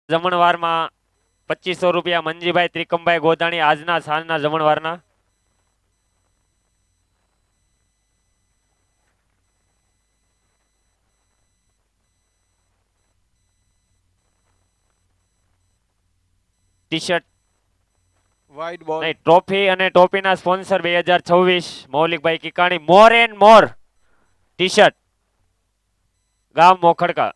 જમણવારમાં 2500 રૂપિયા મંજીભાઈ ત્રિકમભાઈ ગોધાણી આજના સાંજના જમણવારના. ટી શર્ટ વાઇડ બોલ નહીં, ટ્રોફી અને ટોપીના સ્પોન્સર 2026 મૌલિકભાઈ Kikani. More and more T shirt, ગામ મોખડકા.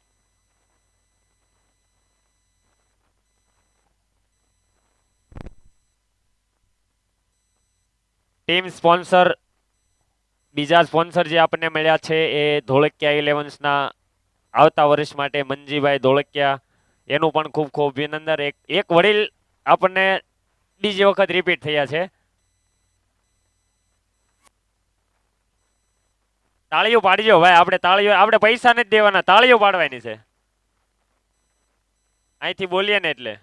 ટીમ સ્પોન્સર બીજા સ્પોન્સર જે આપણને મળ્યા છે એ ધોળકિયા ઇલેવન્સના આવતા વર્ષ માટે મંજીભાઈ ધોળકિયા, એનું પણ ખૂબ ખૂબ અભિનંદન. એક વડીલ આપણને બીજી વખત રિપીટ થયા છે. તાળીઓ પાડજો ભાઈ, આપણે પૈસા નથી દેવાના, તાળીઓ પાડવાની છે અહીંથી બોલીએ ને એટલે.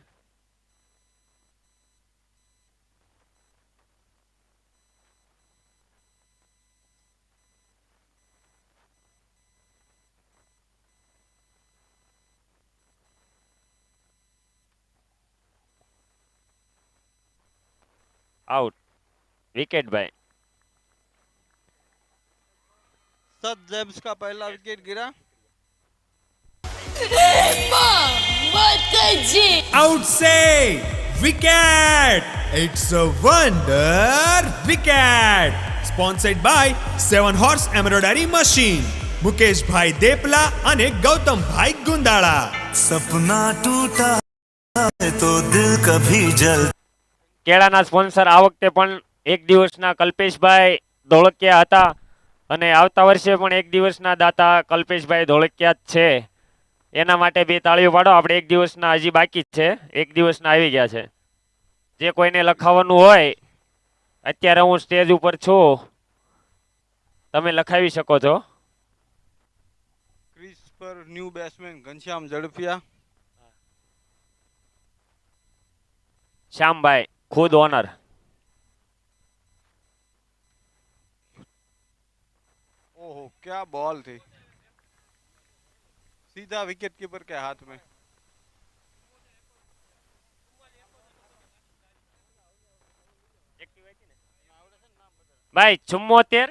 आउट विकेट भाई. सद जेम्स का पहला विकेट गिरा. Out say wicket. It's a wonder wicket. Sponsored by 7 Horse Embroidery Machine. Mukesh bhai देपला અને ગૌતમ ભાઈ ગુંદાળા. सपना टूटा है तो दिल कभी जल. કેળાના સ્પોન્સર આ વખતે પણ એક દિવસના કલ્પેશભાઈ ધોળકિયા હતા અને આવતા વર્ષે પણ એક દિવસના દાતા કલ્પેશભાઈ ધોળકિયા જ છે. એના માટે બે તાળીઓ પાડો. આપણે એક દિવસના હજી બાકી જ છે, એક દિવસના આવી ગયા છે. જે કોઈને લખાવવાનું હોય અત્યારે હું સ્ટેજ ઉપર છું, તમે લખાવી શકો છો. क्रीज पर न्यू बैट्समैन घनश्याम झड़पिया. શ્યામભાઈ खुद ओनर. ओहो क्या बॉल थी, सीधा विकेट कीपर के हाथ में. ભાઈ 74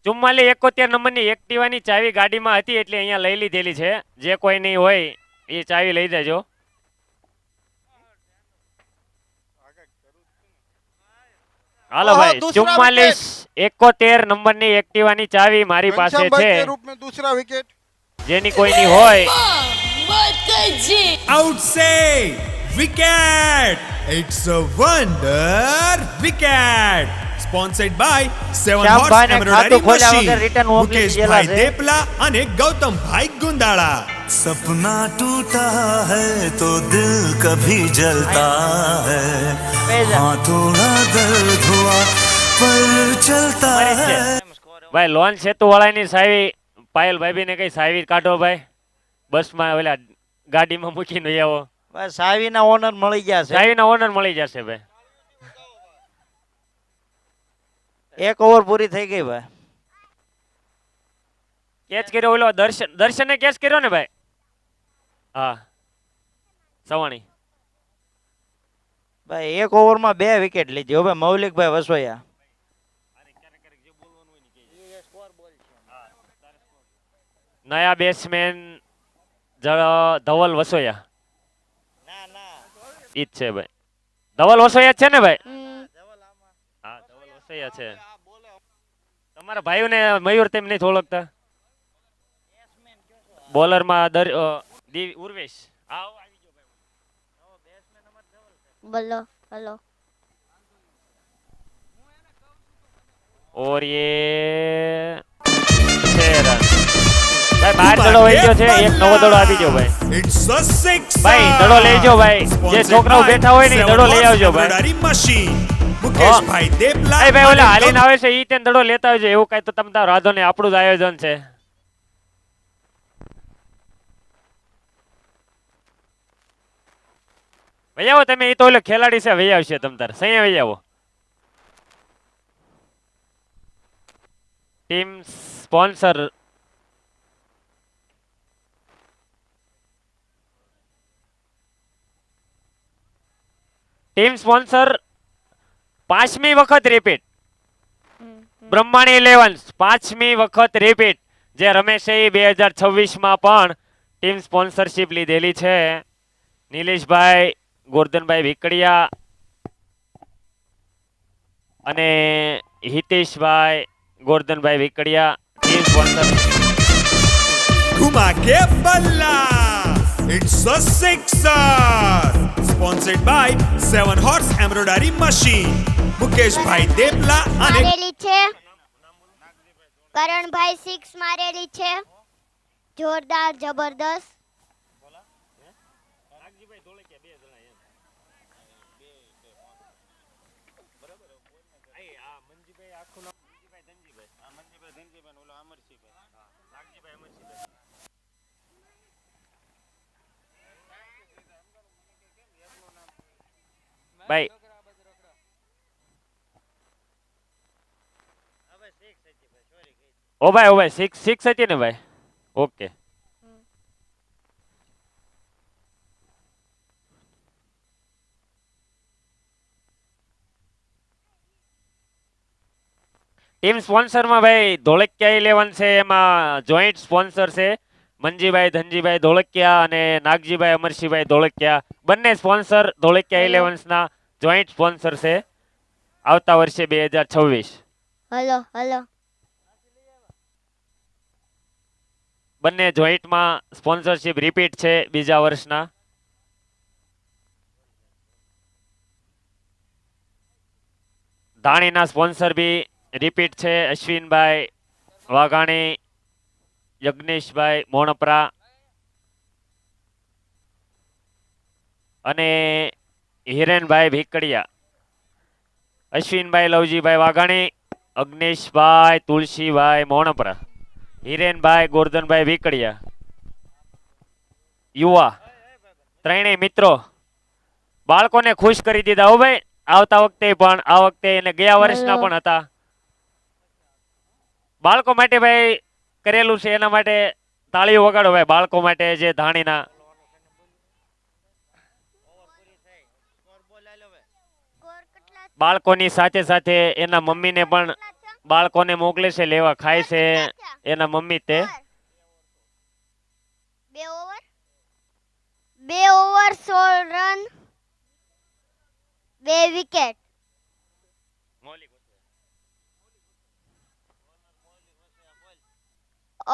71 નંબરની એક્ટિવાની ચાવી ગાડીમાં હતી એટલે અહીંયા લઈ લીધેલી છે. જે કોઈ નહીં હોય એ ચાવી લઈ દેજો. હાલો ભાઈ, 44 71 નંબરની એક્ટિવાની ચાવી મારી પાસે घनश्याम भाई છે. के रूप में दूसरा विकेट. જેની કોઈની હોય. Out say wicket. It's a wonder wicket. Sponsored by 7 Horse શ્યામભાઈને Embroidery ખાતું ખોલ્યા વગર Machine. return મોકલી મુકેશ દીધેલા ભાઈ છે. દેપલા અને ગૌતમ ભાઈ ગુંદાળા. सपना टूटा है तो दिल कभी जलता है. हाँ थोड़ा दर्द हुआ पर चलता है. ભાઈ લોન સેતુ વાળાની સાવી પાયલ ભાભી ને કઈ સાવી કાઢો ભાઈ, બસમાં ઓલા ગાડીમાં મૂકીને લઈ આવો. બસ સાવીના ઓનર મળી ગયા છે. સાવીના ઓનર મળી જશે ભાઈ. એક ઓવર પૂરી થઈ ગઈ ભાઈ. કેચ કર્યો ઓલો દર્શને કેચ કર્યો ને ભાઈ. હા સવાણી. ભાઈ એક ઓવરમાં 2 વિકેટ લીધી. હવે મૌલિકભાઈ વસોયા. નયા બેટ્સમેન ધવલ વસોયા. ઈ જ છે ભાઈ, ધવલ વસોયા છે ને ભાઈ. હા ધવલ વસોયા છે. તમારા ભાઈઓને મયુર તેમ નહીં ઓળખતા. બોલરમાં ઉર્વેશ. બોલો हेलो. और ये 6 રન. ભાઈ બહાર દડો વહી ગયો છે, એક નવો દડો આપી દો ભાઈ. It's a six. ભાઈ દડો લઈ જાઓ ભાઈ, જે છોકરાઓ બેઠા હોય ને દડો લઈ આવજો ભાઈ. Embroidery Machine. મુકેશ ભાઈ દેપલા. ભાઈ ઓલા હાલીને આવે છે ઈ તેને દડો લેતા આવજો. એવું કઈ તો તમ તાર રાધો ને આપણું જ આયોજન છે. ભાઈ આવો તમે, ઈ તો ઓલો ખેલાડી છે, વહી આવશે તમ તાર. સહી વહી આવો. ટીમ સ્પોન્સર ટીમ સ્પોન્સર 5મી વખત રિપીટ હમ, બ્રહ્માણી 11 5મી વખત રિપીટ જે રમેશે 2026 માં પણ ટીમ સ્પોન્સરશિપ લીધેલી છે. નિલેશભાઈ ગોરધનભાઈ ભીકડિયા અને હિતેશભાઈ ગોરધનભાઈ ભીકડિયા ટીમ સ્પોન્સર. ઘુમા કે બલ્લા. It's a sixer. Sponsored by 7 Horse Embroidery Machine. મુકેશભાઈ દેપલા અને મારેલી છે કરણભાઈ 6 મારેલી છે જોરદાર જબરદસ્ત. ભાઈ ઓ ભાઈ 6 હતી ને ભાઈ. ઓકે ટીમ સ્પોન્સરમાં ભાઈ ધોળકિયા 11 છે, એમાં જોઈન્ટ સ્પોન્સર છે મંજીભાઈ ધનજીભાઈ ધોળકિયા અને નાગજીભાઈ અમરસિંહભાઈ ધોળકિયા. બંને સ્પોન્સર ધોળકિયા 11 ના જોઈન્ટ સ્પોન્સર છે આવતા વર્ષે 2026. હલો હલો બંને જોઈન્ટમાં સ્પોન્સરશિપ રિપીટ છે બીજા વર્ષના. ધાણીના સ્પોન્સર બી રિપીટ છે અશ્વિનભાઈ વાઘાણી યજ્ઞેશભાઈ મોણપરા અને હિરેનભાઈ ભીકડિયા. અશ્વિનભાઈ લવજીભાઈ વાઘાણી, અગ્નેશભાઈ તુલસીભાઈ મોણપરા, હિરેનભાઈ ગોરધનભાઈ ભીકડિયા. યુવા ત્રણેય મિત્રો બાળકોને ખુશ કરી દીધા હો ભાઈ. આવતા વખતે પણ આ વખતે અને ગયા વર્ષના પણ હતા. બાળકો માટે ભાઈ કરેલું છે એના માટે તાળીઓ વગાડો ભાઈ બાળકો માટે જે ધાણીના. બાળકોની સાથે સાથે એના મમ્મીને પણ બાળકોને મોકલે છે લેવા, ખાય છે એના મમ્મી તે. 2 ઓવર 16 રન 2 વિકેટ.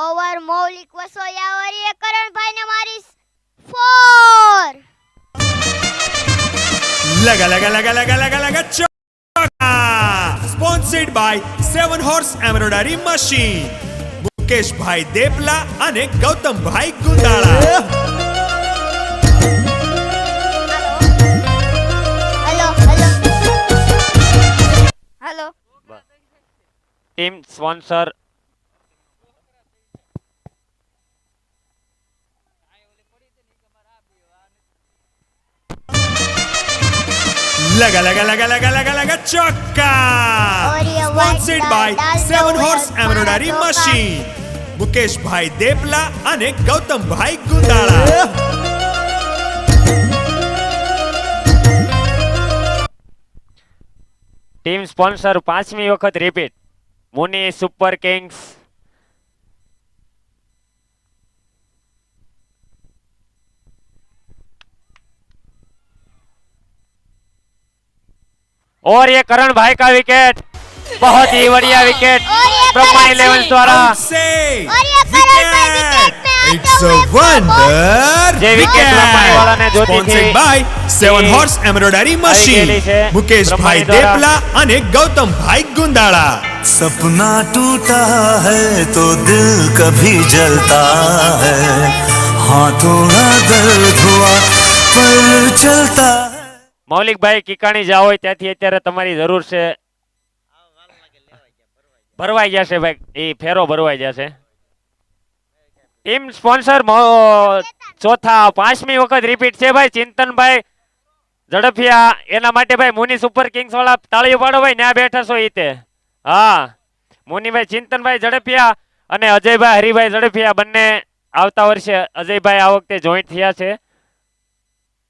ઓવર મૌલિક વસોયા ઓર કરણભાઈ ને મારી 4. લગા લગા લગા લગા લગા લગા ચોકા. Sponsored by 7 Horse Embroidery Machine. મુકેશભાઈ દેપલા અને ગૌતમભાઈ Gundala. Hello hello hello. Team sponsor લગા લગા લગા લગા લગા લગા ચોકા. Sponsored by 7 Horse Embroidery Machine. મુકેશભાઈ દેપલા અને ગૌતમભાઈ ગુંદાળા. ટીમ સ્પોન્સર 5મી વખત રિપીટ મુની સુપર કિંગ્સ. और ये करण भाई का विकेट बहुत ही बढ़िया विकेट ब्रह्मा 11 द्वारा. Say और ये करणભાઈ wicket. Wicket May It's a wonder જે વિકેટ રમવાની વાળાને wicket. જોતી Sponsored હતી. by 7 Horse Embroidery ગયેલી Machine. છે. મુકેશભાઈ બ્રહ્માણી દ્વારા. દેપલા અને ગૌતમભાઈ ગુંદાળા. सपना टूटा है तो दिल कभी जलता है हाँ थोड़ा दर्द हुआ पर चलता है. મૌલિકભાઈ કિકાણી જાવ હોય ત્યાંથી અત્યારે તમારી જરૂર છે. ભરવાઈ જશે ભાઈ, એ ફેરો ભરવાઈ જશે. ટીમ સ્પોન્સર ચોથા 5મી વખત રિપીટ છે ભાઈ ચિંતનભાઈ ઝડફિયા. એના માટે ભાઈ મુની સુપર કિંગ્સ વાળા તાળીઓ પાડો ભાઈ, ત્યાં બેઠા છો ઈ તે. હા મુનીભાઈ ચિંતનભાઈ ઝડફિયા અને અજયભાઈ હરિભાઈ ઝડફિયા બંને આવતા વર્ષે અજયભાઈ આ વખતે જોઈન્ટ થયા છે.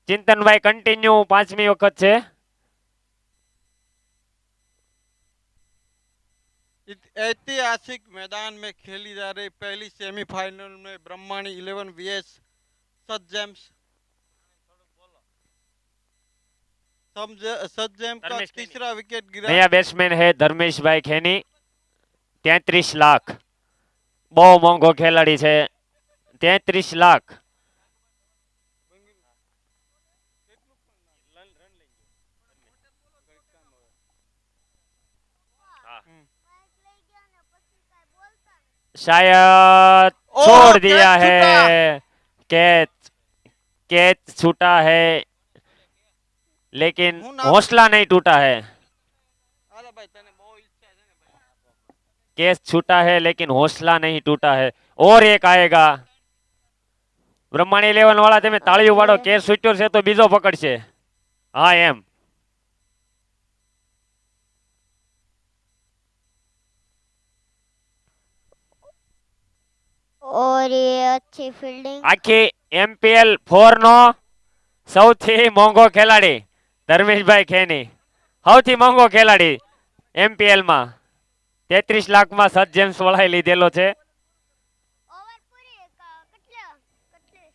ચિંતનભાઈ કન્ટિન્યુ 5મી વખત છે ऐतिहासिक मैदान में खेली जा रही पहली सेमीफाइनल में ब्रह्माणी 11 वीएस सत जेम्स सत जेम का धर्मेश खेनी। तीसरा विकेट गिरा। नया बैट्समैन है ધર્મેશભાઈ ખેની 33 લાખ બહુ મોંઘો ખેલાડી છે 33 લાખ शायद ओ, छोड़ कैच दिया छूटा। है कैच कैच छूटा है लेकिन હું નામ- हौसला नहीं टूटा है અરે ભાઈ તને બહુ ઈચ્છા છે ને ભાઈ। कैच छूटा है लेकिन हौसला नहीं टूटा है और एक आएगा બ્રહ્માણી 11 વાળા તમે તાળીઓ વાળો કેચ છૂટ્યો છે તો બીજો પકડશે હા એમ और ये अच्छी फील्डिंग। આખી એમપીએલ 4 નો સૌથી મોંઘો ખેલાડી ધર્મેશભાઈ ખેની સૌથી મોંઘો ખેલાડી એમપીએલ માં 33 લાખમાં સત જેમ્સ વળાઈ લીધેલો છે ઓવર પૂરી કેટલા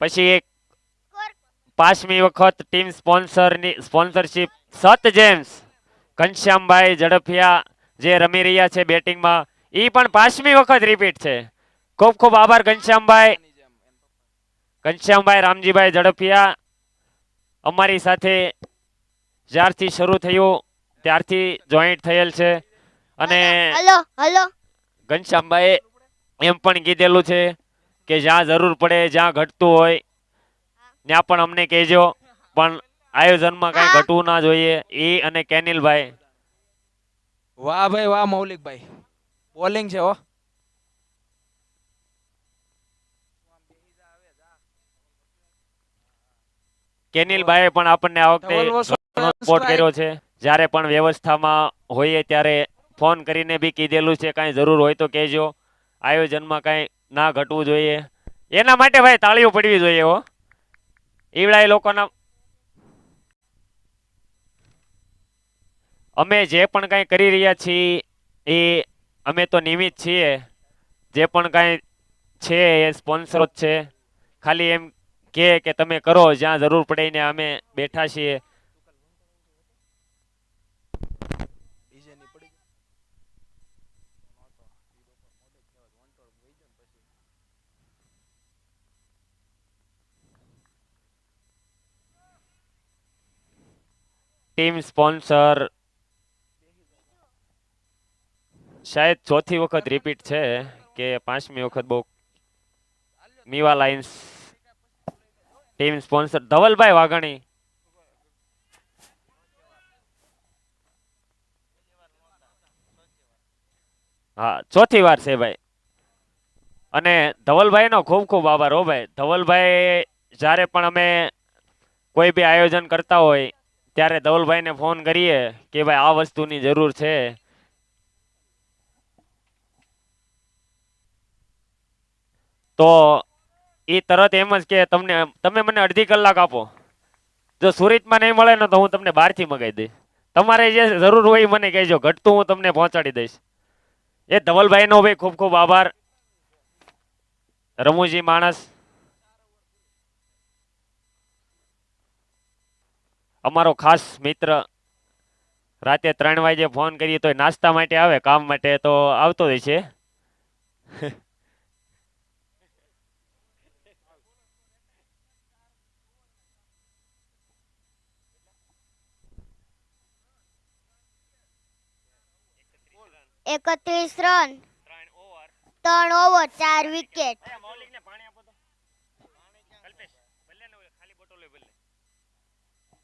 પછી એક સ્કોર 5મી વખત ટીમ સ્પોન્સરની સ્પોન્સરશિપ સત જેમ્સ ઘનશ્યામભાઈ ઝડફિયા જે રમી રહ્યા છે બેટિંગમાં ઈ પણ 5મી વખત રિપીટ છે ખૂબ ખૂબ આભાર ઘનશ્યામભાઈ રામજીભાઈ ઝડફિયા અમારી સાથે જ્યારથી શરૂ થયું ત્યારથી જોઈન્ટ થયેલ છે અને હલો હલો ઘનશ્યામભાઈ એમ પણ કીધેલું છે કે જ્યાં જરૂર પડે જ્યાં ઘટતું હોય ત્યાં પણ અમને કહેજો પણ આયોજનમાં કઈ હા. ઘટવું ના જોઈએ ઈ અને કેનિલભાઈ વાહ ભાઈ વાહ મૌલિકભાઈ બોલિંગ છે હો કેનિલભાઈએ પણ આપણને આ વખતે ધવલ વસોયા ઘણો સપોર્ટ strike. કર્યો છે જ્યારે પણ વ્યવસ્થામાં હોઈએ ત્યારે ફોન કરીને બી કીધેલું છે કાંઈ જરૂર હોય તો કહેજો આયોજનમાં કાંઈ ના ઘટવું જોઈએ એના માટે ભાઈ તાળીઓ પડવી જોઈએ હો ઈવડા એ લોકોના અમે જે પણ કાંઈ કરી રહ્યા છીએ એ અમે તો નિમિત્ત છીએ જે પણ કાંઈ છે એ સ્પોન્સરો જ છે ખાલી એમ કે તમે કરો જ્યાં જરૂર પડે ને અમે બેઠા છીએ ટીમ સ્પોન્સર શાયદ ચોથી વખત રિપીટ છે કે 5મી વખત બહુ મીવા lines team sponsor Dhavalbhai Vaghani હા ચોથી વાર છે ભાઈ અને ધવલભાઈ નો ખૂબ ખૂબ આભાર હો ભાઈ ધવલભાઈ જ્યારે પણ અમે કોઈ બી આયોજન કરતા હોય ત્યારે ધવલભાઈને ફોન કરીએ કે ભાઈ આ વસ્તુની જરૂર છે તો એ તરત એમ જ કે તમે મને અડધી કલાક આપો જો સુરતમાં નહીં મળે ને તો હું તમને બહારથી મગાવી દઈશ તમારે જે જરૂર હોય એ મને કહેજો ઘટતું હું તમને પહોંચાડી દઈશ એ ધવલભાઈનો ભાઈ ખૂબ ખૂબ આભાર રમુજી માણસ અમારો ખાસ મિત્ર રાતે 3 વાગે ફોન કરીએ તો નાસ્તા માટે આવે કામ માટે તો આવતો હોય છે એકત્રીસ રન 3 ઓવર 4 વિકેટ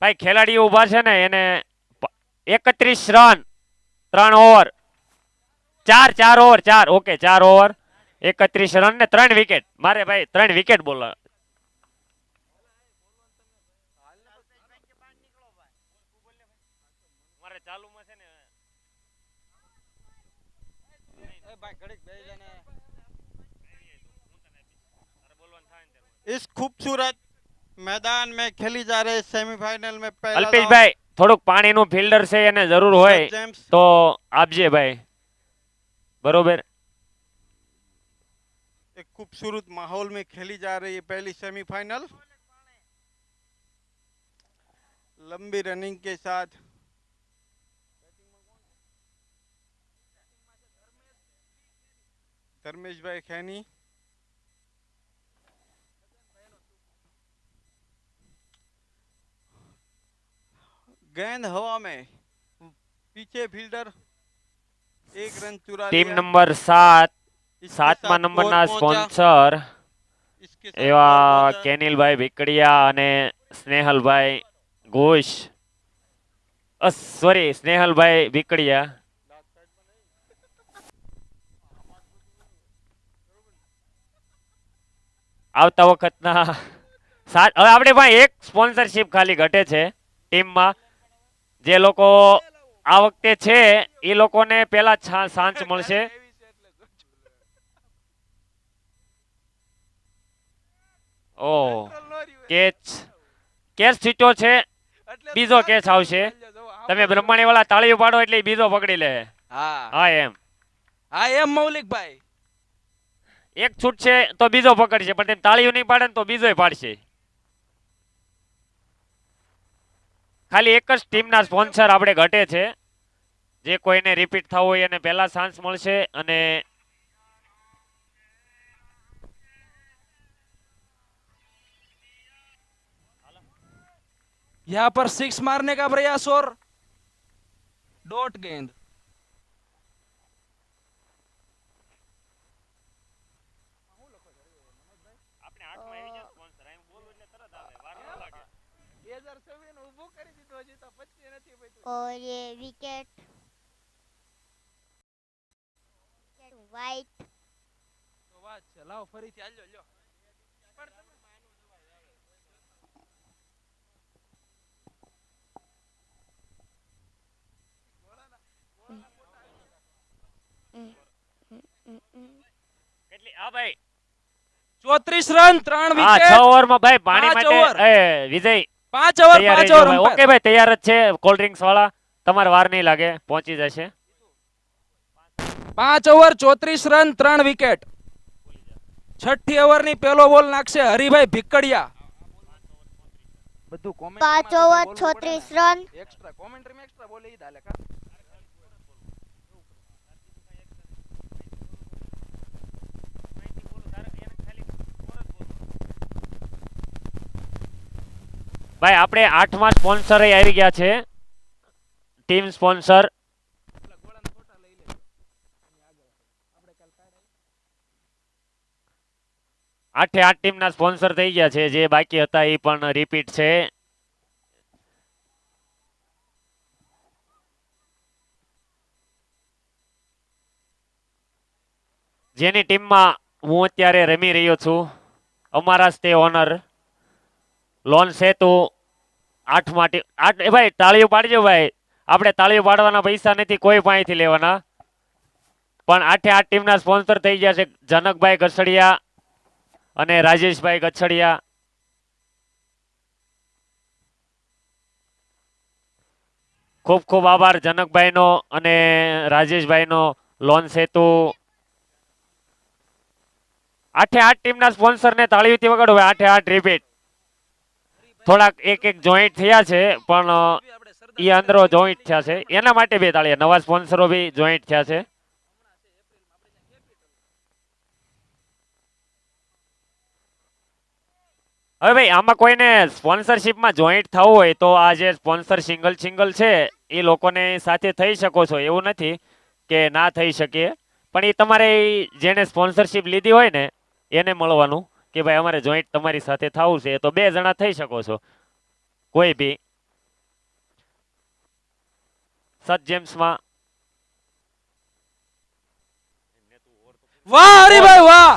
ભાઈ ખેલાડીઓ ઉભા છે ને એને 31 run 3 over 4 over 4 okay 4 over 31 run ને 3 વિકેટ મારે ભાઈ 3 વિકેટ બોલવા મારે ચાલુમાં છે ને इस खूबसूरत मैदान में खेली जा रही सेमीफाइनल में पहला અલ્પેશભાઈ થોડુંક પાણીનું ફિલ્ડર છે એને જરૂર હોય जेम्स તો આપજે ભાઈ बरोबर। एक खूबसूरत माहौल में खेली जा रही है पहली सेमीफाइनल। लंबी रनिंग के साथ धर्मेश भाई खैनी, गेंद हवा में, पीछे फील्डर एक रन चुरा टीम लिया। नंबर 7 इसके 7મા साथ નંબરના स्कोर पहुंचा। સ્પોન્સર इसके साथ એવા स्कोर पहुंचा। કેનિલભાઈ ભીકડિયા અને સ્નેહલભાઈ ઘોષ, સોરી સ્નેહલભાઈ ભીકડિયા. આવતા વખતના સાત, હવે આપણે ભાઈ એક સ્પોન્સરશિપ ખાલી ઘટે છે ટીમમાં. જે લોકો આ વખતે છે એ લોકોને પેલા સાંચ મળશે. ઓ કેચ કેચ છૂટ્યો છે, બીજો કેચ આવશે. તમે બ્રહ્માણી વાળા તાળીઓ પાડો એટલે ઈ બીજો પકડી લે. હા હા એમ હા એમ મૌલિકભાઈ. એક છૂટશે તો બીજો પકડશે, પણ તેમ તાળીઓ નહીં પાડે ને તો બીજોય પાડશે. ખાલી એક જ ટીમના સ્પોન્સર આપણે ઘટે છે. જે કોઈને રિપીટ થવું હોય એને પહેલા ચાન્સ મળશે. અને यहाँ पर 6 मारने का प्रयास और डॉट गेंद. और ये विकेट वाइट. તો વાત છે, લાવો ફરીથી આલ્યો લ્યો. કેટલી હા ભાઈ 34 રન 3 હા 6 વિકેટ. ઓવરમાં ભાઈ પાણી 5 માટે ઓવર. વિજય 5 ઓવર તૈયાર 5 રહેજો ઓવર ભાઈ. ઓકે ભાઈ તૈયાર જ છે. કોલ્ડ ડ્રિંક્સ વાળા તમારે વાર નહીં લાગે, પહોંચી જશે. 5 ઓવર 34 રન 3 વિકેટ. છઠ્ઠી ઓવરની પહેલો બોલ નાખશે હરિભાઈ ભીકડિયા. બધું comment 5 ઓવર 36 રન. એક્સ્ટ્રા કોમેન્ટરીમાં એક્સ્ટ્રા બોલે ઈ દાલે કા. ભાઈ આપણે 8મા સ્પોન્સર આવી ગયા છે. ટીમ સ્પોન્સર આઠે 8 ટીમના સ્પોન્સર થઈ ગયા છે. જે બાકી હતા એ પણ રિપીટ છે. જેની ટીમમાં હું અત્યારે રમી રહ્યો છું, અમારા સ્ટે ઓનર લોન સેતુ 8મા ટીમ. ભાઈ તાળીઓ પાડજો ભાઈ. આપણે તાળીઓ પાડવાના પૈસા નથી કોઈ પાસેથી લેવાના, પણ 8 ટીમના સ્પોન્સર થઈ ગયા છે. જનકભાઈ ગસડિયા અને રાજેશભાઈ ગછડિયા. ખૂબ ખૂબ આભાર જનકભાઈનો અને રાજેશભાઈનો. લોન સેતુ 8 ટીમના સ્પોન્સરને તાળીઓથી વગાડો. 8 રિપીટ. થોડાક એક જોઈન્ટ થયા છે, પણ એ અંદરો જોઈન્ટ થયા છે એના માટે બે તાળીયા. નવા સ્પોન્સરો બી જોઈન્ટ થયા છે. હવે ભાઈ આમાં કોઈને સ્પોન્સરશિપમાં જોઈન્ટ થવું હોય તો આ જે સ્પોન્સર સિંગલ છે એ લોકોને સાથે થઈ શકો છો. એવું નથી કે ના થઈ શકે, પણ એ તમારે જેને સ્પોન્સરશિપ લીધી હોય ને એને મળવાનું કે ભાઈ અમારે જોઈન્ટ તમારી સાથે થવું છે, તો 2 જણા થઈ શકો છો કોઈ બી. સત જેમ્સમાં વાહ હરિભાઈ વાહ.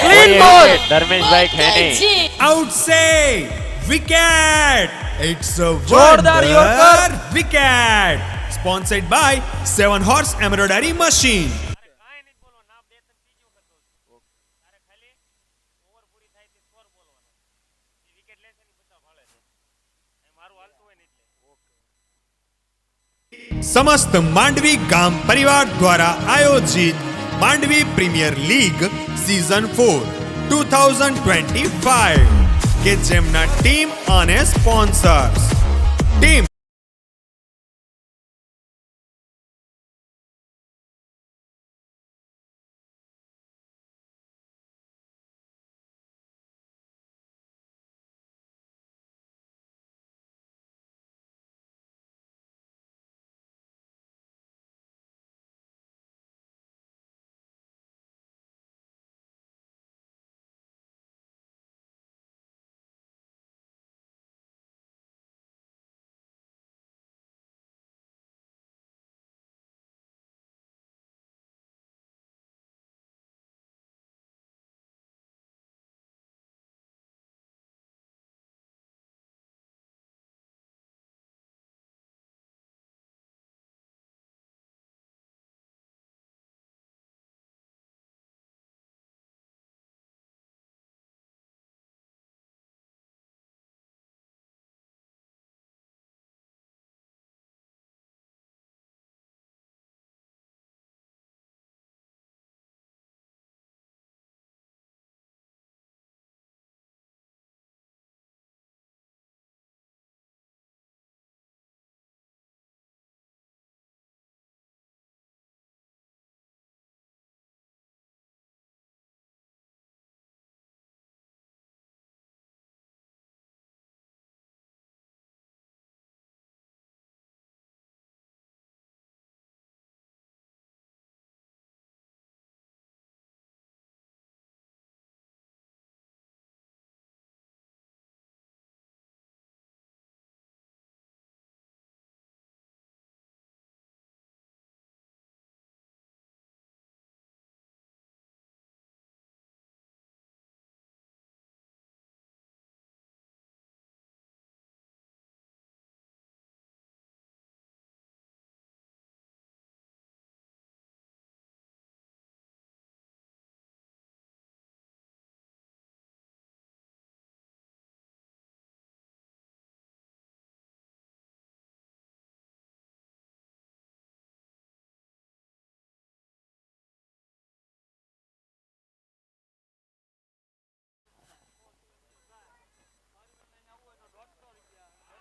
Clean ball. ધર્મેશભાઈ Kheni. Outside wicket. It's a જોરદાર wonder yorker. wicket. Sponsored by 7 Horse Embroidery Machine. સમસ્ત માંડવી ગામ પરિવાર દ્વારા આયોજિત માંડવી પ્રીમિયર લીગ સીઝન 4 2025 કે જેમના ટીમ અને સ્પોન્સર્સ ટીમ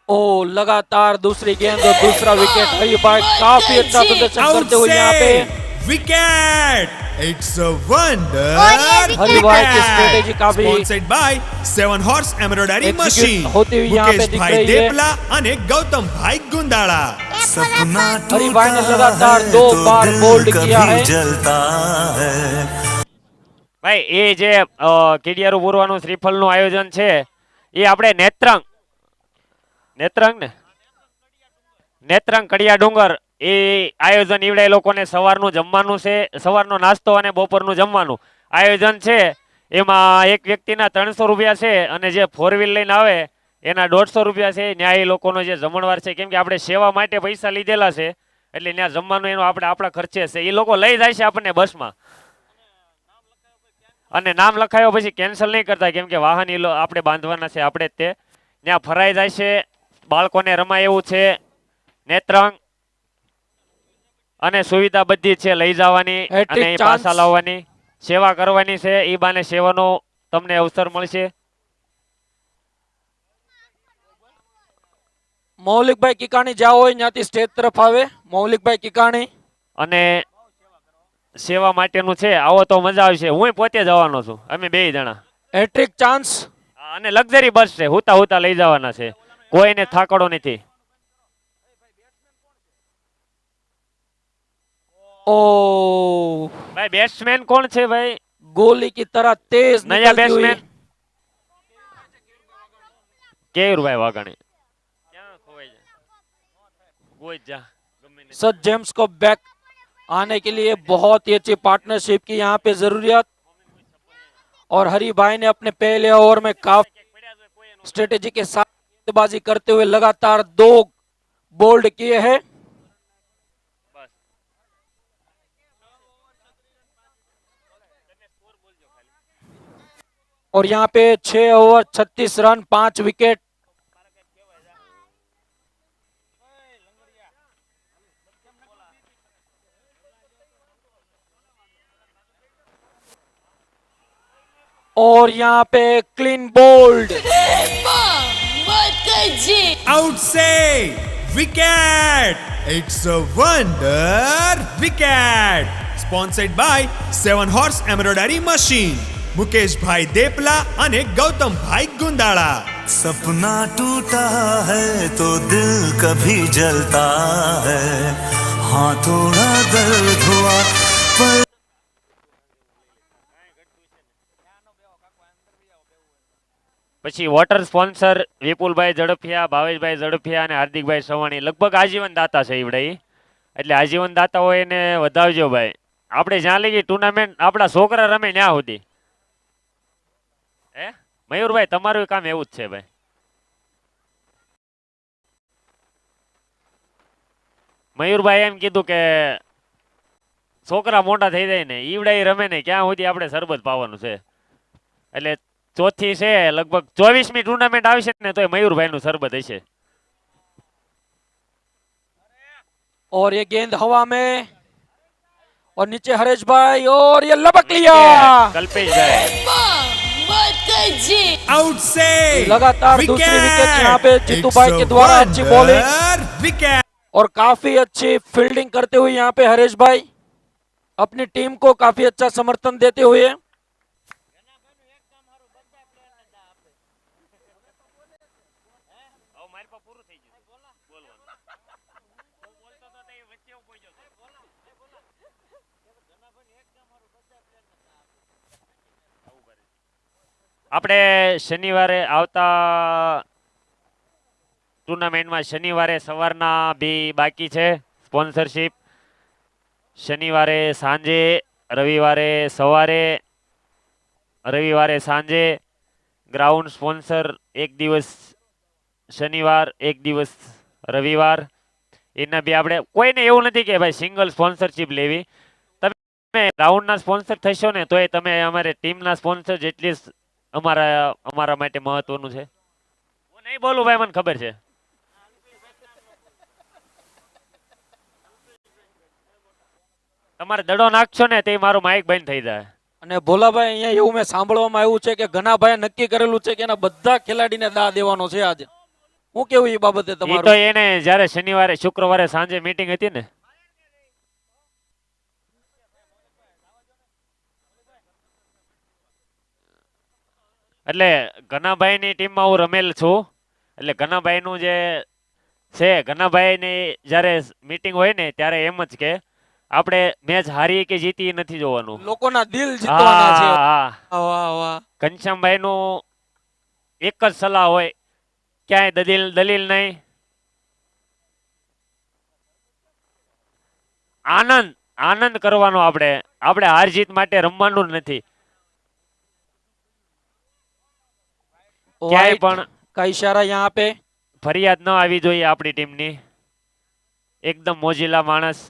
ओ लगातार दूसरी गेंद और दूसरा विकेट हरीभाई काफी अच्छा प्रदर्शन करते हुए यहाँ पे wicket it's a wonder Haribhai की स्ट्रेटेजी काफी sponsored by 7 horse embroidery Execute machine होती हुई यहाँ पे दिख मुकेशભાઈ रही है। દેપલા અને ગૌતમભાઈ ગુંદાળા सपना हरीभाई ने टूटा लगातार है 2 तो बार दिल बोल्ड किया कभी है। जलता है ભાઈ એ જે કીડિયારું પૂરવાનું શ્રીફળનું આયોજન છે એ આપણે નેત્રંગ ને નેત્રંગ કડિયા ડુંગર એ આયોજન ઈવડે લોકોને સવારનું જમવાનું છે, સવારનો નાસ્તો અને બપોરનું જમવાનું આયોજન છે। એમાં એક વ્યક્તિના 300 રૂપિયા છે અને જે 4 વ્હીલ લઈને આવે એના 150 રૂપિયા છે। ન્યાય લોકોનો જે જમણવાર છે, કેમ કે આપણે સેવા માટે પૈસા લીધેલા છે એટલે ત્યાં જમવાનું એનું આપણે આપણા ખર્ચે છે, એ લોકો લઈ જાય છે આપણને બસમાં અને નામ લખાયો પછી કેન્સલ નહીં કરતા, કેમ કે વાહન આપણે બાંધવાના છે, આપણે જ તે ત્યાં ફરાઈ જાય છે। બાળકોને રમાય એવું છે નેત્રંગ અને સુવિધા બધી છે લઈ જવાની Hat-trick અને અહીં chance. પાછા લાવવાની સેવા કરવાની છે। એ બાને સેવાનો તમને અવસર મળશે। મૌલિકભાઈ કિકાણી જાઓ હોય ત્યાંથી સ્ટેજ તરફ આવે મૌલિકભાઈ કિકાણી અને સેવા માટેનું છે, આવો તો મજા આવશે। હું પોતે જવાનો છું, અમે 2 જણા હેટ્રિક ચાન્સ અને લક્ઝરી બસ છે, હુતા હુતા લઈ જવાના છે, કોઈને થાકડો નથી। ओ ભાઈ બેટ્સમેન કોણ છે ભાઈ? गोली की तरह तेज नया निकलती हुई बैट्समैन કેયુરભાઈ વાઘાણી ક્યાં ખોવાઈ જાય કોઈ જા ગમે નહીં। सच जेम्स को बैक आने के लिए बहुत ही अच्छी पार्टनरशिप की यहाँ पे जरूरत और हरी भाई ने अपने पहले ओवर में काफी स्ट्रेटेजी के साथ गेंदबाजी करते हुए लगातार 2 बोल्ड किए हैं। और यहाँ पे 6 ओवर 36 रन 5 विकेट। और यहाँ पे clean bowled. Out say wicket. It's a wonder wicket. Sponsored by 7 Horse Embroidery Machine. Mukesh bhai देपला અને ગૌતમ ભાઈ ગુંદાળા. सपना टूटा है तो दिल कभी जलता है, हाँ थोड़ा दर्द हुआ पर પછી વોટર સ્પોન્સર વિપુલભાઈ ઝડફિયા, ભાવેશભાઈ ઝડફિયા અને હાર્દિકભાઈ સવાણી લગભગ આજીવન દાતા છે ઈવડે ઈ. એટલે આજીવન દાતા હોય એને વધાવજો ભાઈ. આપણે જ્યાં લગી ટુર્નામેન્ટ આપણા છોકરા રમે ત્યાં સુધી. હે મયુરભાઈ તમારું કામ એવું જ છે ભાઈ. મયુરભાઈ એમ કીધું કે છોકરા મોટા થઈ જાય ને ઈવડે ઈ રમે ને ક્યાં સુધી આપણે સરબત પાવાનું છે. એટલે ચોથી છે લગભગ 24મી ટુર્નામેન્ટ આવશે ને તો મયુરભાઈ નું સરબત હશે. और ये गेंद हवा में और नीचे हरेश भाई और ये लपक लिया। કલ્પેશભાઈ Out say लगातार दूसरी विकेट यहाँ पे जीतू भाई के द्वारा अच्छी बॉलिंग विकेट. और काफी अच्छी फील्डिंग करते हुए यहाँ पे हरेश भाई अपनी टीम को काफी अच्छा समर्थन देते हुए। આપણે શનિવારે આવતા ટુર્નામેન્ટમાં શનિવારે સવારના બી બાકી છે સ્પોન્સરશિપ. શનિવારે સાંજે, રવિવારે સવારે, રવિવારે સાંજે. ગ્રાઉન્ડ સ્પોન્સર એક દિવસ શનિવાર, એક દિવસ રવિવાર. એના બી આપણે કોઈને એવું નથી કે ભાઈ સિંગલ સ્પોન્સરશિપ લેવી. તમે ગ્રાઉન્ડના સ્પોન્સર થશો ને તોય તમે અમારે ટીમના સ્પોન્સર જેટલી અમારા માટે મહત્વનું છે. હું નહીં બોલું ભાઈ, મને ખબર છે. તમારે દડો નાખશો ને તે મારું માઇક બંધ થઈ જાય. અને ભોલાભાઈ અહીંયા એવું મેં સાંભળવામાં આવ્યું છે કે ઘનાભાઈએ નક્કી કરેલું છે કે એના બધા ખેલાડીને દા દેવાનો છે આજે. હું કેવું એ બાબતે એ તો તમારું? એને જ્યારે શનિવારે શુક્રવારે સાંજે મીટિંગ હતી ને એટલે ઘનાભાઈની ટીમમાં હું રમેલ છું. એટલે ઘનાભાઈનું જે છે ઘનાભાઈની જ્યારે મીટિંગ હોય ને ત્યારે એમ જ કે આપણે મેચ હારી કે જીતી એ નથી જોવાનું. લોકોના દિલ જીતવાના છે. હા, વાહ વાહ. ઘનશ્યામભાઈનું એક જ સલાહ હોય, ક્યાંય દલીલ નહીં. આનંદ કરવાનો. આપણે હાર જીત માટે રમવાનું જ નથી. ક્યાંય પણ का इशारा यहाँ पे ફરિયાદ ન આવી જોઈએ આપણી ટીમની. એકદમ મોજીલા માણસ.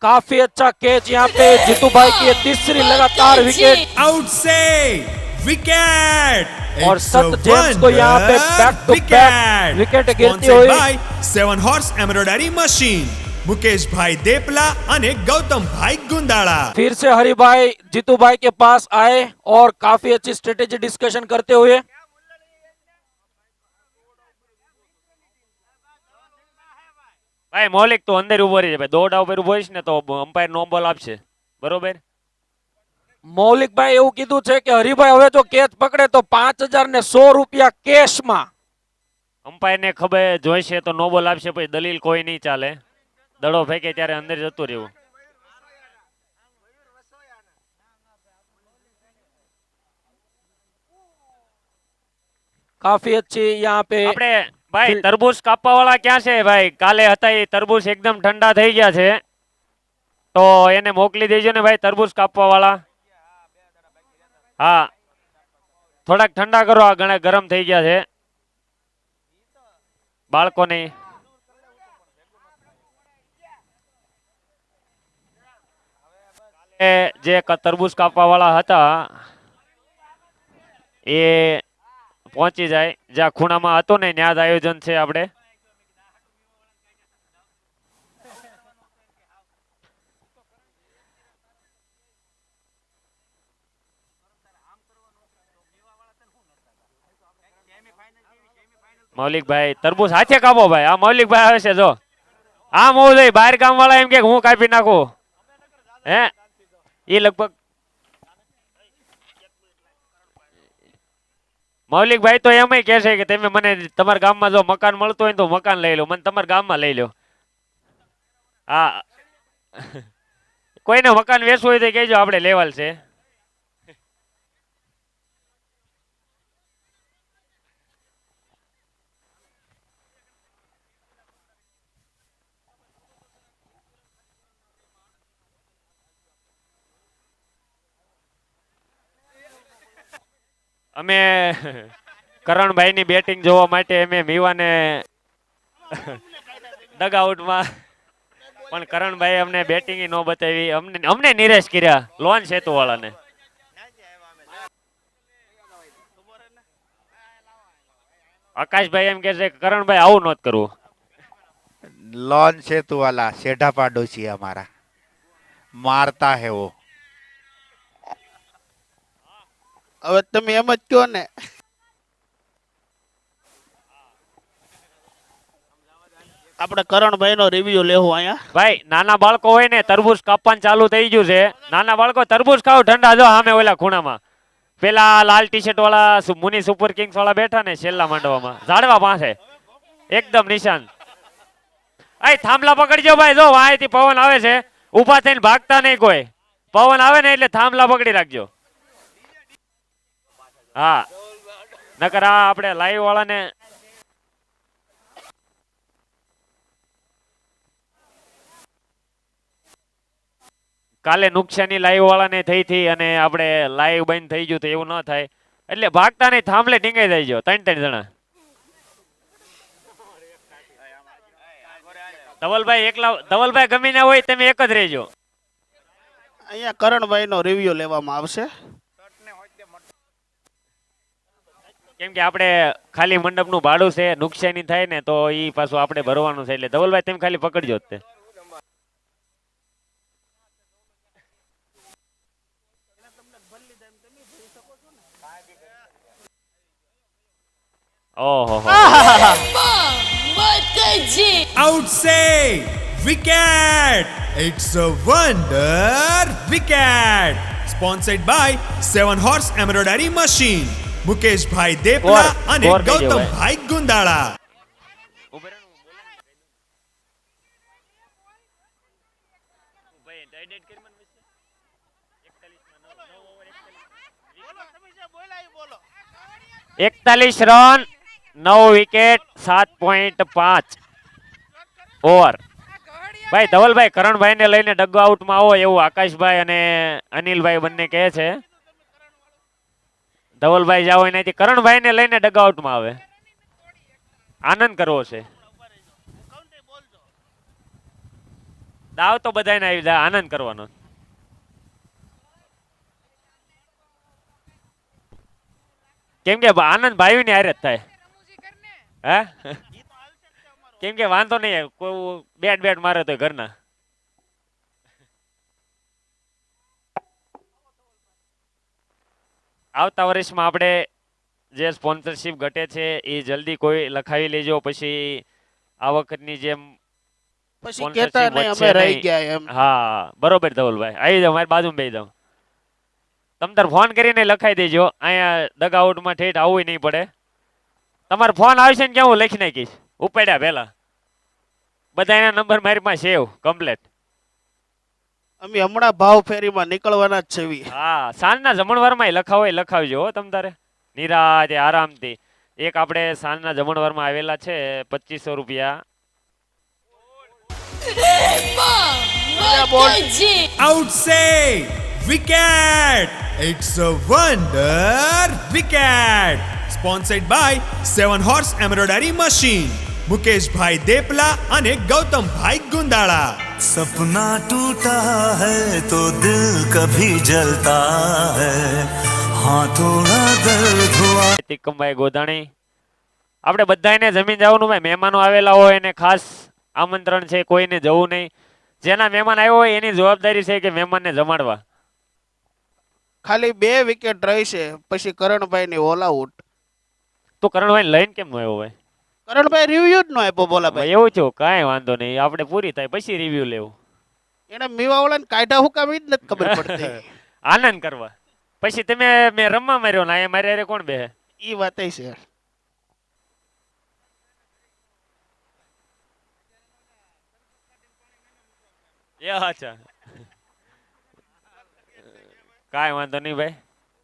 काफी अच्छा कैच यहाँ पे जीतू भाई की तीसरी लगातार विकेट। Out say wicket. और It's सत a जेम्स को यहाँ पे wonder back to back wicket गिरती Sponsored हुई। by 7 Horse Embroidery Machine. Mukesh bhai देपला અને ગૌતમ ભાઈ ગુંદાળા. फिर से हरि भाई जीतू भाई के पास आए और काफी अच्छी स्ट्रेटेजी डिस्कशन करते हुए। ભાઈ મૌલિક તું અંદર ઉભો રહી ભાઈ. દોડા ઉપર ઉભો રહીશ ને તો અમ્પાયર નો બોલ આપશે. બરોબર. મૌલિક ભાઈ એવું કીધું છે કે હરિભાઈ હવે જો કેચ પકડે તો 5,100 રૂપિયા કેશમાં. અમ્પાયર ને ખબર જોઈશે તો નો બોલ આપશે. પછી દલીલ કોઈ નહીં ચાલે. દડો ફેંકે ત્યારે અંદર જતું રહેવું. काफी अच्छी यहाँ पे આપણે ભાઈ તરબૂચ કાપવા વાળા ક્યાં છે ભાઈ? કાલે હતા એ તરબૂચ એકદમ ઠંડા થઈ ગયા છે તો એને મોકલી દેજો ને ભાઈ તરબૂચ કાપવા વાળા. હા થોડાક ઠંડા કરો, આ ઘણા ગરમ થઈ ગયા છે બાળકોને. જે તરબૂચ કાપવા વાળા હતા એ પહોંચી જાય. જ્યાં ખૂણામાં હતો ને ત્યાં જ આયોજન છે આપણે. મૌલિકભાઈ તરબૂચ હાથે કાપો ભાઈ. આ મૌલિકભાઈ આવે છે જો. આ મૌલિક બહાર ગામ વાળા એમ કે હું કાપી નાખું હે એ લગભગ મૌલિકભાઈ તો એમ કે છે કે તમે મને તમારા ગામમાં જો મકાન મળતું હોય ને તો મકાન લઈ લો, મને તમારા ગામમાં લઈ લો. હા કોઈને મકાન વેચવું હોય તો કહેજો, આપણે લેવાલ છે. અમે કરણભાઈ ની બેટિંગ જોવા માટે અમે મીવાને ડગઆઉટમાં, પણ કરણભાઈ અમને બેટિંગ ન બતાવી, અમને નિરાશ કર્યા લોન સેતુ વાળાને. આકાશભાઈ એમ કે છે કે કરણભાઈ આવું નહોતું કરવું. लॉन सेतु वाला सेठा पाडोशी हमारा मारता है वो. હવે તમે એમ જ કહો ને. આપણે કરણભાઈ નો રિવ્યુ લેવું અહીંયા. ભાઈ નાના બાળકો હોય ને તરબૂચ કાપવાનું ચાલુ થઈ ગયું છે. નાના બાળકો તરબૂચ ખાવ ઠંડા. જો સામે ઓલા ખૂણામાં પેલા લાલ ટી શર્ટ વાળા મુની સુપર કિંગ્સ વાળા બેઠા ને છેલ્લા માંડવામાં ઝાડવા પાસે એકદમ નિશાન. અહીં થાંભલા પકડજો ભાઈ. જો વાંયથી પવન આવે છે, ઊભા થઈને ભાગતા નહીં કોઈ. પવન આવે ને એટલે થાંભલા પકડી રાખજો. હા નકર આ આપણે લાઈવ વાળાને કાલે નુકસાની લાઈવ વાળાને થઈ હતી અને આપણે લાઈવ બંધ થઈ ગયું તો એવું ન થાય એટલે ભાગતા નહીં, થાંભલે ટીંગાઈ જાય. 3 જણા. ધવલભાઈ એકલા, ધવલભાઈ ગમી ના હોય તમે એક જ રહેજો. અહીંયા કરણભાઈ નો રિવ્યુ લેવામાં આવશે. કેમ કે આપણે ખાલી મંડપનું ભાડું છે, નુકસાની થાય ને તો ઈ પાછું આપણે ભરવાનું છે. એટલે ધવલભાઈ તમે ખાલી પકડજો જ તે. ઓહો Outside wicket. It's a wonder wicket. Sponsored by 7 Horse Embroidery Machine. Mukesh ભાઈ દેપલા અને ગૌતમ ભાઈ ગુંદાળા. એકતાલીસ રન 9 વિકેટ 7.5 ઓવર. ભાઈ ધવલભાઈ કરણભાઈ ને લઈને ડગ આઉટમાં આવો એવું આકાશભાઈ અને અનિલભાઈ બંને કહે છે. ધવલભાઈ જાવ એનાથી કરણભાઈ ને લઈને ડગ આઉટમાં આવે. આનંદ કરવો છે. દાવ તો બધાને આવી જાય, આનંદ કરવાનો. કેમ કે આનંદ ભાઈ ની હારે જ થાય. હે કેમ કે વાંધો નહીં, કોઈ બેટ બેટ મારે તો ઘરના. આવતા વર્ષમાં આપણે જે સ્પોન્સરશિપ ઘટે છે એ જલ્દી કોઈ લખાવી લેજો, પછી આ વખતની જેમ પછી કહેતા નહીં અમે રહી ગયા એમ. હા બરોબર ધવલભાઈ, આવી જાઓ મારી બાજુમાં બેસી જાઓ. તમ તાર ફોન કરીને લખાઈ દેજો. અહીંયા ડગઆઉટમાં ઠેઠ આવવું નહીં પડે. તમારો ફોન આવશે ને ક્યાં હું લખી નાખીશ ઉપાડ્યા પહેલા. બધા એના નંબર મારી પાસે સેવ કમ્પ્લેટ. અમે હમણાં ભાવ ફેરીમાં નીકળવાના જ છે. હા સાંજના જમણવારમાં લખાવો એ લખાવજો હો તમ તારે નિરાતે આરામથી. એક આપણે સાંજના જમણવારમાં આવેલા છે 2500 રૂપિયા. Outside wicket. It's a wonder wicket. Sponsored by 7 Horse Embroidery Machine. Mukesh ભાઈ દેપલા અને ગૌતમ ભાઈ ગુંદાળા. सपना टूटा है तो दिल कभी जलता है, हाँ थोड़ा दर्द हुआ તિકમભાઈ ગોધાણી. આપણે બધાને જમીન જવાનું ભાઈ. મહેમાનો આવેલા હોય એને ખાસ આમંત્રણ છે, કોઈને જવું નહીં. જેના મહેમાન આવ્યો હોય એની જવાબદારી છે કે મહેમાનને જમાડવા. ખાલી 2 વિકેટ રહી છે પછી કરણભાઈ ની ઓલ આઉટ. તો કરણભાઈ લઈને કેમ ન આવ્યો ભાઈ? કરણભાઈ રિવ્યુ જ નો આપ્યો બોલાભાઈ. ભાઈ એવું થયું, કાંઈ વાંધો નહીં, આપણે પૂરી થાય પછી રિવ્યુ લેવું. એને મીવાવાળાને કાઢ્યા હું કામ ઈ જ નથી ખબર પડતી. આનંદ કરવા. પછી તમે મેં રમવા માર્યો ને અહીંયા મારી હારે કોણ બે? ઈ વાત છે. એ અચ્છા, કાંઈ વાંધો નહીં ભાઈ.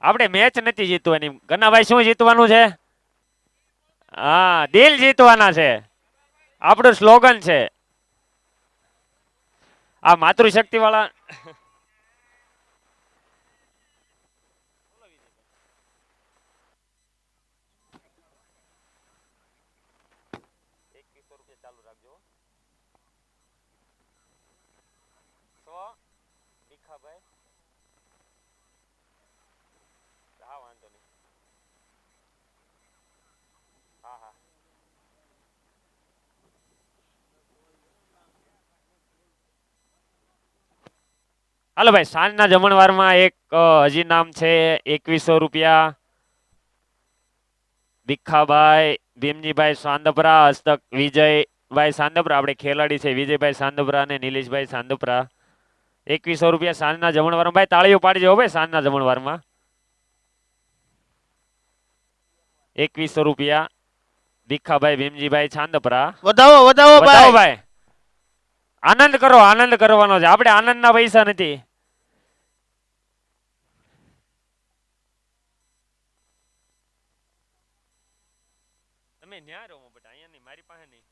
આપણે મેચ નથી જીતવાની. ગનાભાઈ શું જીતવાનું છે? હા, દિલ જીતવાના છે. આપણું સ્લોગન છે. આ માતૃશક્તિ વાળા હાલો ભાઈ, સાંજના જમણવારમાં એક હજી નામ છે 2100 રૂપિયા. ભીખાભાઈ ભીમજીભાઈ સાંદપરા, હસ્તક વિજયભાઈ સાંદપરા, આપણે ખેલાડી છે વિજયભાઈ સાંદપરા અને નિલેશભાઈ સાંદપરા. 2100 રૂપિયા સાંજના જમણવારમાં. ભાઈ તાળીઓ પાડજો ભાઈ સાંજના જમણવારમાં. 2100 રૂપિયા ભીખાભાઈ ભીમજીભાઈ સાંદપરા. વધાવો વધાવો બતાવો ભાઈ. ભાઈ, આનંદ કરો. આનંદ કરવાનો છે આપણે, આનંદના પૈસા નથી. તમે ન્યા રહો બેટા, અહીંયા નહીં, મારી પાસે નહીં.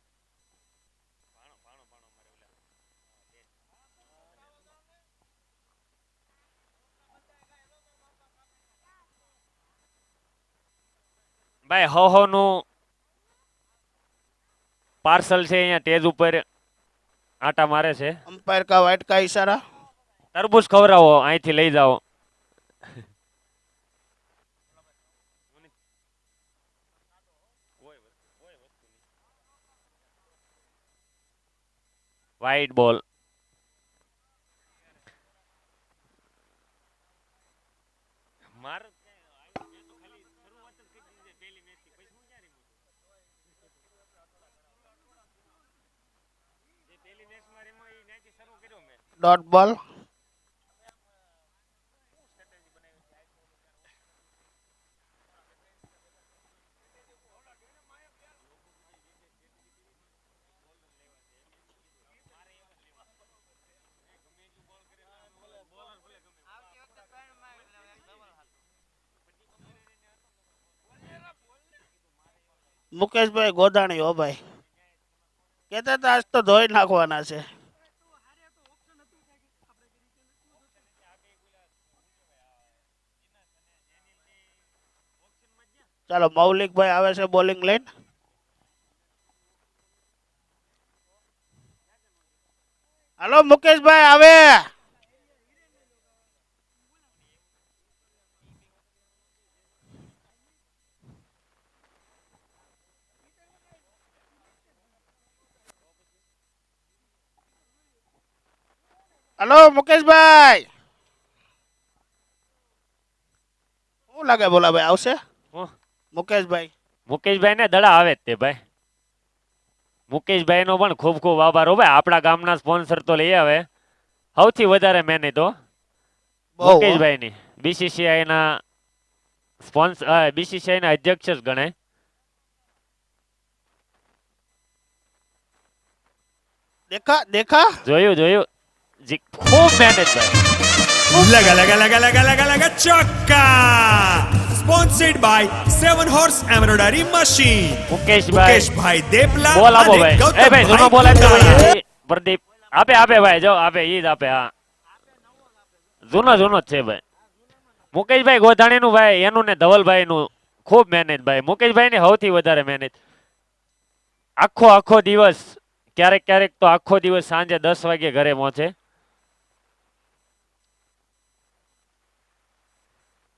ભાઈ હો નું પાર્સલ છે અહીંયા ટેજ ઉપર આટા મારે છે. अंपायर का वाइट का इशारा. તરબૂચ ખવડાવો, અહીંથી લઈ જાઓ. વ્હાઈટ બોલ. Dot ball. મુકેશભાઈ ગોદાણી હો ભાઈ, કહેતા હતા આજ તો ધોઈ નાખવાના છે. ચાલો મૌલિકભાઈ આવે છે બોલિંગ લઈને. હાલો મુકેશભાઈ આવે. હાલો મુકેશભાઈ, શું લાગે બોલા ભાઈ આવશે? હું? મુકેશભાઈ મુકેશભાઈ ને દડા આવે જ તે ભાઈ. મુકેશભાઈ નો પણ ખૂબ ખૂબ આભાર હો ભાઈ. આપણા ગામના સ્પોન્સર તો લઈ આવે. સૌથી વધારે મહેનત તો બહુ હો. મુકેશભાઈ ની. બીસીસીઆઈ ના સ્પોન્સર, બીસીસીઆઈ ના અધ્યક્ષ જ ગણાય. देखा देखा. જોયું જોયું જી, ખૂબ મહેનત ભાઈ. लगा लगा लगा लगा लगा लगा चौका. Sponsored by 7 horse embroidery machine. મુકેશભાઈ मुकेश भाई देपला બોલ આપો અને ભાઈ. એ ગૌતમ ભાઈ જૂનો ભાઈ બોલ આપજો ગુંદાળા. ભાઈ. પ્રદીપ આપે આપે ભાઈ, જો આપે ઈ જ આપે. હા જૂનો જૂનો જ છે ભાઈ. મુકેશભાઈ ગોધાણી નું ભાઈ, એનું ને ધવલભાઈ નું ખૂબ મહેનત ભાઈ. મુકેશભાઈ ની સૌથી વધારે મહેનત. આખો દિવસ, ક્યારેક ક્યારેક તો આખો દિવસ સાંજે 10 વાગે ઘરે પહોંચે.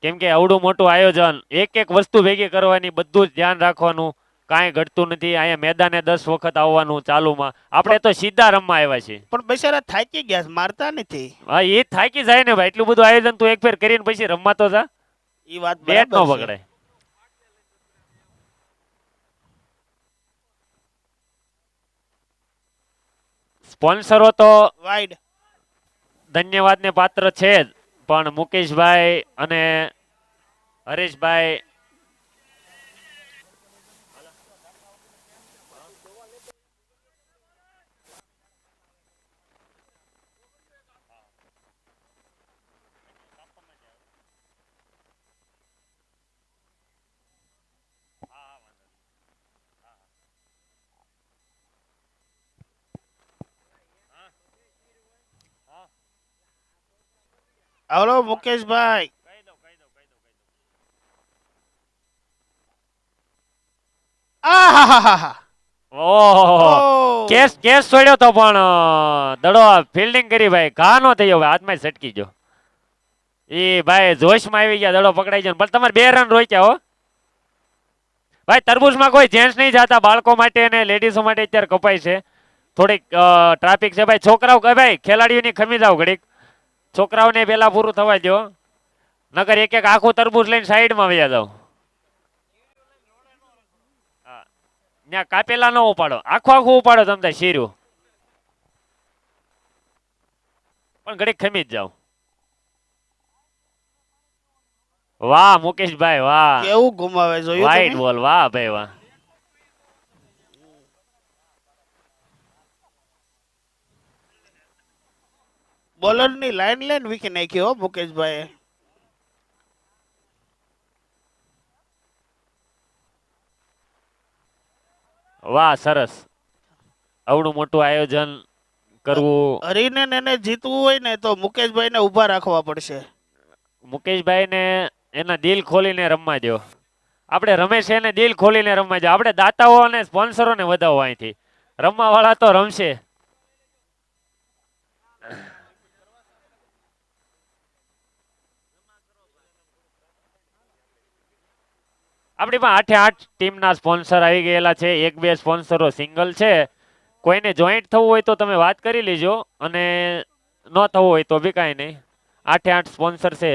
કેમ કે આવડું મોટું આયોજન, એક એક વસ્તુ ભેગી કરવાની, બધું જ ધ્યાન રાખવાનું, કાંઈ ઘટતું નથી. અહીંયા મેદાને 10 વખત આવવાનું ચાલુમાં. આપણે તો સીધા રમવા આવ્યા છીએ. પણ બિચારા થાકી ગયા છે, મારતા નથી. હા, એ થાકી જાય ને ભાઈ, એટલું બધું આયોજન તું એક ફેર કરીને પછી રમવા તો જા, ઈ વાત બેટ નો બરાબર છે. પકડે. સ્પોન્સરો તો વાઈડ ધન્યવાદને પાત્ર છે જ, પણ મુકેશભાઈ અને હરેશભાઈ હલો મુકેશભાઈ. આહાહાહા. ઓહો, ઓહ. કેસ છોડ્યો તો પણ દડો ફિલ્ડિંગ કરી ભાઈ, ઘા નો થયો ભાઈ, હાથમાં સટકી ગયો. એ ભાઈ જોશમાં આવી ગયા, દડો પકડાઈ ગયો, પણ તમારે 2 રન રોક્યા હો ભાઈ. તરબૂચમાં કોઈ જેન્ટ્સ નહીં જતા, બાળકો માટે અને લેડીઝો માટે અત્યારે કપાય છે, થોડીક ટ્રાફિક છે ભાઈ. છોકરાઓ કહે ભાઈ ખેલાડીઓની ખમી જાવ ઘડીક, છોકરાઓને પેલા પૂરું થવા દો, નકર એક એક આખું તરબૂચ લઈને સાઈડમાં વયા જાવ. ત્યાં કાપેલા ન ઉપાડો, આખું ઉપાડો તમે શીર્યું, પણ ઘડીક ખમી જ જાવ. વાહ મુકેશભાઈ વાહ, કેવું ઘુમાવે જોયું વાઈટ તમે? બોલ, વાહ ભાઈ વાહ. બોલર ની લાઈન લાઈન વીખી નાખી હો મુકેશભાઈ. વાહ સરસ, આવડું મોટું આયોજન કરવું. હરીને ને એને જીતવું હોય ને તો મુકેશભાઈ ને ઉભા રાખવા પડશે. મુકેશભાઈ ને એના દિલ ખોલીને રમવા દો. આપણે રમેશ એને દિલ ખોલીને રમવા દો. આપણે દાતાઓ અને સ્પોન્સરોને વધાવો અહીંથી, રમવા વાળા તો રમશે. આપણી પાસે 8 ટીમના સ્પોન્સર આવી ગયેલા છે. 1-2 સ્પોન્સરો સિંગલ છે. કોઈને જોઈન્ટ થવું હોય તો તમે વાત કરી લેજો, અને ન થવું હોય તો બી કાંઈ નહીં. 8 સ્પોન્સર છે.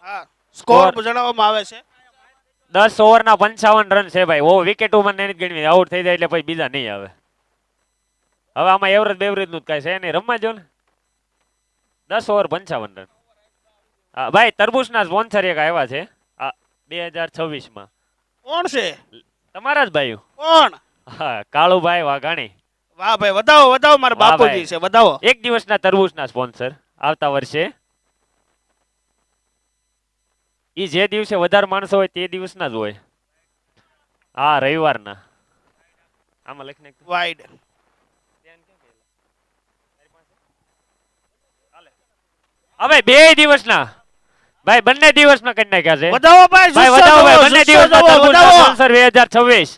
હા, સ્કોર જણાવવામાં આવે છે. 10 ઓવરના 55 રન છે ભાઈ. ઓ વિકેટ ઉપર નહીં ગણવી, આઉટ થઈ જાય એટલે પછી બીજા નહીં આવે. હવે આમાં એવરેજ બેવરેજ નું કઈ છે નહીં, રમવા જો ને. 10 ઓવર 55 રન. હા ભાઈ, તરબૂચના સ્પોન્સર એક આવ્યા છે આ 2026 માં. કોણ છે? તમારા જ ભાઈ. કોણ? હા, કાળુભાઈ વાઘાણી. વાહ ભાઈ, વધાવો વધાવો, મારા વાહ બાપુજી ભાઈ. છે, વધાવો. એક દિવસના તરબૂચના સ્પોન્સર આવતા વર્ષે. ઈ જે દિવસે વધારે માણસો હોય તે દિવસના જ હોય. હા, રવિવારના. આમાં લખી નાખ. વાઈડ હવે 2 દિવસના ભાઈ, બંને દિવસના કરી નાખ્યા છે. વધાવો ભાઈ, ભાઈ જુસ્સો વધાવો ભાઈ, જુઓ, બંને જુસ્સો દિવસના જુઓ, તરબૂચના વધાવો. સ્પોન્સર 2026.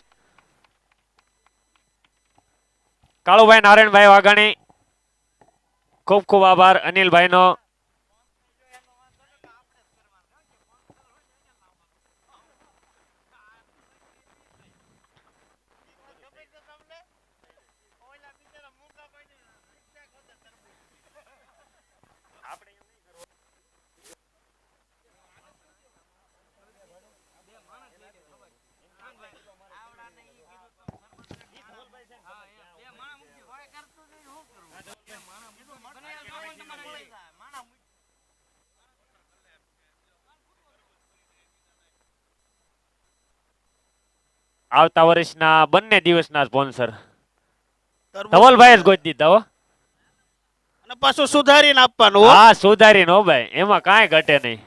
કાળુભાઈ નારાયણભાઈ વાઘાણી, ખૂબ ખૂબ આભાર. અનિલભાઈ નો. આવતા વર્ષના બંને દિવસના સ્પોન્સર ધવલભાઈ જ ગોતી દીધા હો. અને પાછું સુધારીને આપવાનું હો. હા, સુધારીને હો ભાઈ, એમાં કાંઈ ઘટે નહીં.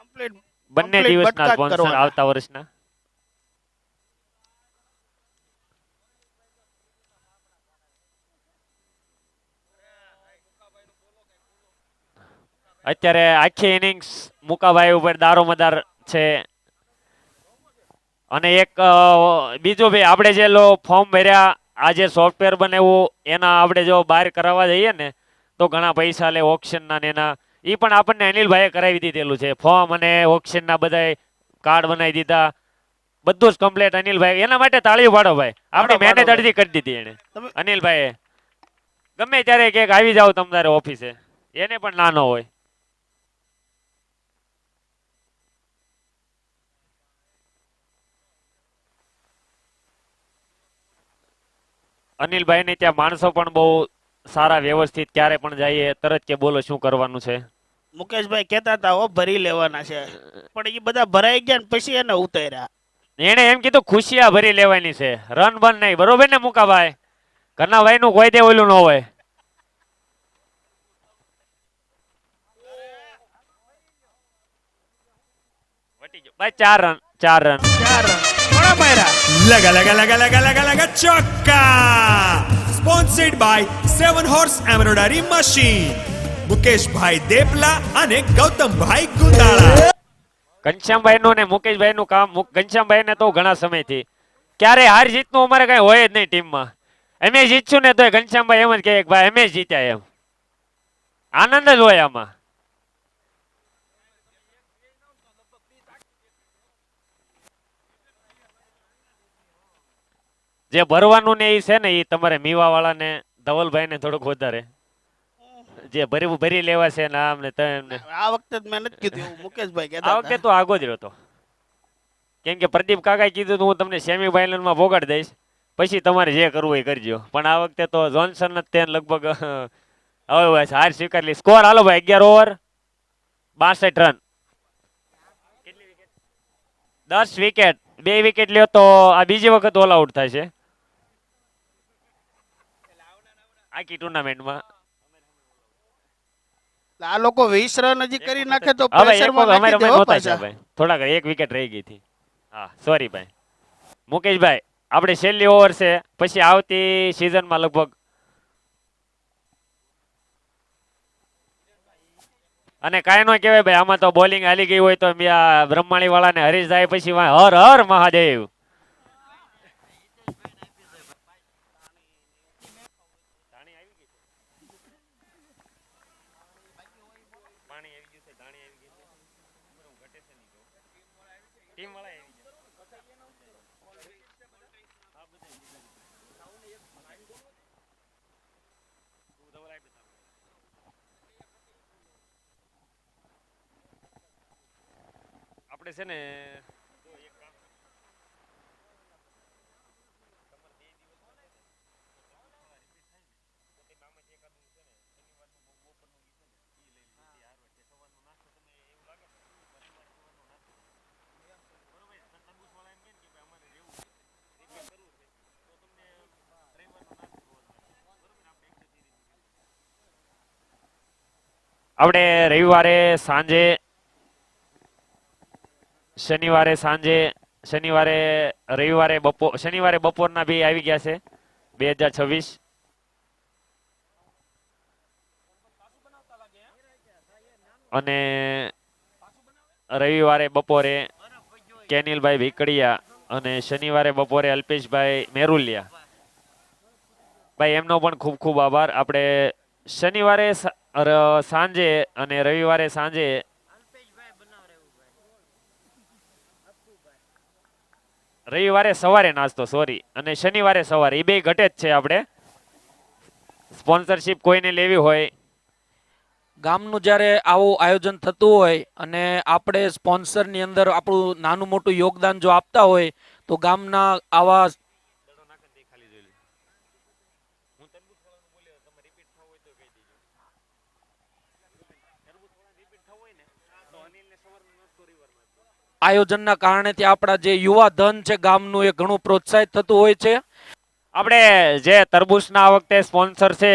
કમ્પ્લીટ બંને complete દિવસના બટકા જ સ્પોન્સર કરવાના. આવતા વર્ષના. અત્યારે આખી ઇનિંગ્સ મુકાભાઈ ઉપર દારોમદાર છે. અને એક બીજું ભાઈ આપણે જે ફોર્મ ભર્યા આ જે સોફ્ટવેર બનાવ્યું એના આપણે જો બહાર કરાવવા જઈએ ને તો ઘણા પૈસા લે ઓક્શનના ને એના. એ પણ આપણને અનિલભાઈએ કરાવી દીધેલું છે ફોર્મ અને ઓક્શનના બધા કાર્ડ બનાવી દીધા. બધું જ કમ્પ્લીટ અનિલભાઈ, એના માટે તાળીઓ પાડો ભાઈ. આપણી પાડો, મહેનત પાડો. અડધી કરી દીધી એને તમે- અનિલભાઈએ. ગમે ત્યારે ક્યાંક આવી જાવ તમારે ઓફિસે, એને પણ ના ન હોય. અનિલભાઈ ને ત્યાં માણસો પણ બહુ સારા વ્યવસ્થિત, ક્યારે પણ જઈએ તરત કે બોલો શું કરવાનું છે. મુકેશભાઈ કહેતા હતા હો ભરી લેવાના છે, પણ એ બધા ભરાઈ ગયા ને પછી એને ઉતાર્યા. એને એમ કીધું ખુશિયા ભરી લેવાની છે, રન બન નહીં. બરોબર ને મુકાભાઈ? ઘરના ભાઈ નું કોઈ દે ઓલું ન હોય. ભાઈ 4 રન 4 રન. 4 રન ઘણા માર્યા. लगा लगा लगा लगा लगा लगा चौका sponsored by 7 horse embroidery machine मुकेशભાઈ દેપલા અને ગૌતમભાઈ ગુંદાળા. ઘનશ્યામભાઈ નું ને મુકેશભાઈ નું કામ. ઘનશ્યામભાઈ ને તો ઘણા સમયથી ક્યારે હાર જીત નું અમારે કઈ હોય જ નહીં ટીમમાં. અમે જીતશું ને તો ઘનશ્યામભાઈ એમ જ કહે કે ભાઈ અમે જ જીત્યા એમ. આનંદ જ હોય આમાં. જે ભરવાનું ને એ છે ને એ તમારે મીવા વાળા ને ધવલભાઈ ને થોડુંક વધારે જે ભરી લેવા છે ને આમ ને તેમ ને. આ વખતે તો મેં નથી કીધું એવું મુકેશભાઈ આ કહેતા વખતે હતા. તો આગો જ રહ્યો. કેમ કે પ્રદીપ કાકાએ કીધું તો હું તમને સેમી ફાઇનલ માં ભોગાડી દઈશ, પછી તમારે જે કરવું એ કરજો. પણ આ વખતે તો જોન્સન જ તે લગભગ હવે બસ હાર સ્વીકારી લી. સ્કોર હાલો ભાઈ 11 ઓવર 62 રન 10 વિકેટ. 2 વિકેટ લ્યો તો આ બીજી વખત ઓલ આઉટ થાય છે આખી ટુર્નામેન્ટમાં. આ લોકો 20 રન હજી કરી નાખે તો હવે એક પ્રેશરમાં વખત નાખી અમારે દેવો નહોતા પાછા. થયા ભાઈ, થોડાક એક વિકેટ રહી ગઈ હતી. હા સોરી ભાઈ. મુકેશભાઈ આપણે છેલ્લી ઓવર છે, પછી આવતી સિઝનમાં લગભગ. અને કાંઈ ન કહેવાય ભાઈ, આમાં તો બોલિંગ હાલી ગઈ હોય તો બ્રહ્માણી વાળાને હરીશ જાય પછી હર હર મહાદેવ. આપણે છે ને આપણે રવિવારે સાંજે, શનિવારે સાંજે, શનિવારે બપોરના બી આવી ગયા છે 2026. અને રવિવારે બપોરે કેનિલભાઈ ભીકડિયા અને શનિવારે બપોરે અલ્પેશભાઈ મેરુલિયા. ભાઈ એમનો પણ ખૂબ ખૂબ આભાર. આપણે શનિવારે સાંજે અને રવિવારે સાંજે રવિવારે સવારે નાસ્તો, સોરી, અને શનિવારે સવારે, એ બે ઘટે જ છે. આપણે સ્પોન્સરશિપ કોઈને લેવી હોય, ગામનું જ્યારે આવું આયોજન થતું હોય અને આપણે સ્પોન્સરની અંદર આપણું નાનું મોટું યોગદાન જો આપતા હોય તો ગામના આવા આયોજનના કારણે ત્યાં આપણા જે યુવા ધન છે ગામનું એ ઘણું પ્રોત્સાહિત થતું હોય છે. આપણે જે તરબૂચના આ વખતે સ્પોન્સર છે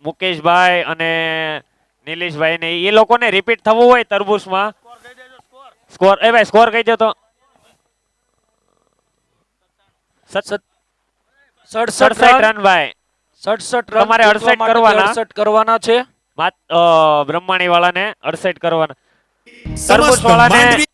મુકેશભાઈ અને નિલેશભાઈ ને, એ લોકોને રિપીટ થવું હોય તરબૂચમાં સ્કોર એ ભાઈ સ્કોર કહી દો તો 67 67 રન રન ભાઈ 67 રન તમારે 68 કરવાના. 68 કરવાના છે. બ્રહ્માણી વાળાને 68 કરવાના. સમસ્ત તરબૂચ વાળાને માંડવી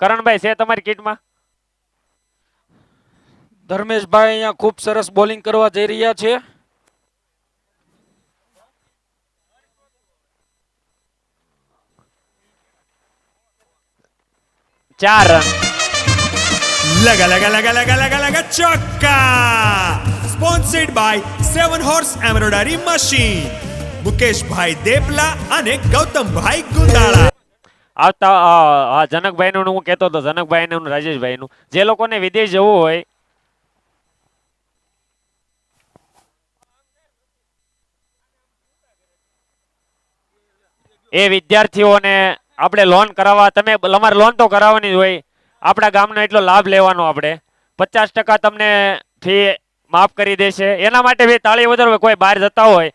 કરણભાઈ છે તમારી કીટમાં? ધર્મેશભાઈ અહીંયા ખૂબ સરસ બોલિંગ કરવા જઈ રહ્યા છે. 4 રન. लगा लगा लगा लगा लगा लगा चौका sponsored by 7 horse embroidery machine मुकेशભાઈ દેપલા અને ગૌતમભાઈ ગુંદાળા. આવતા આ જનકભાઈ નું હું કહેતો હતો, જનકભાઈ નું રાજેશભાઈ નું, જે લોકોને વિદેશ જવું હોય એ વિદ્યાર્થીઓને આપણે લોન કરાવવા, તમે અમારે લોન તો કરાવવાની જ હોય, આપણા ગામનો એટલો લાભ લેવાનો. આપણે 50% તમને ફી માફ કરી દેશે. એના માટે બી તાળી વધારો. કોઈ બહાર જતા હોય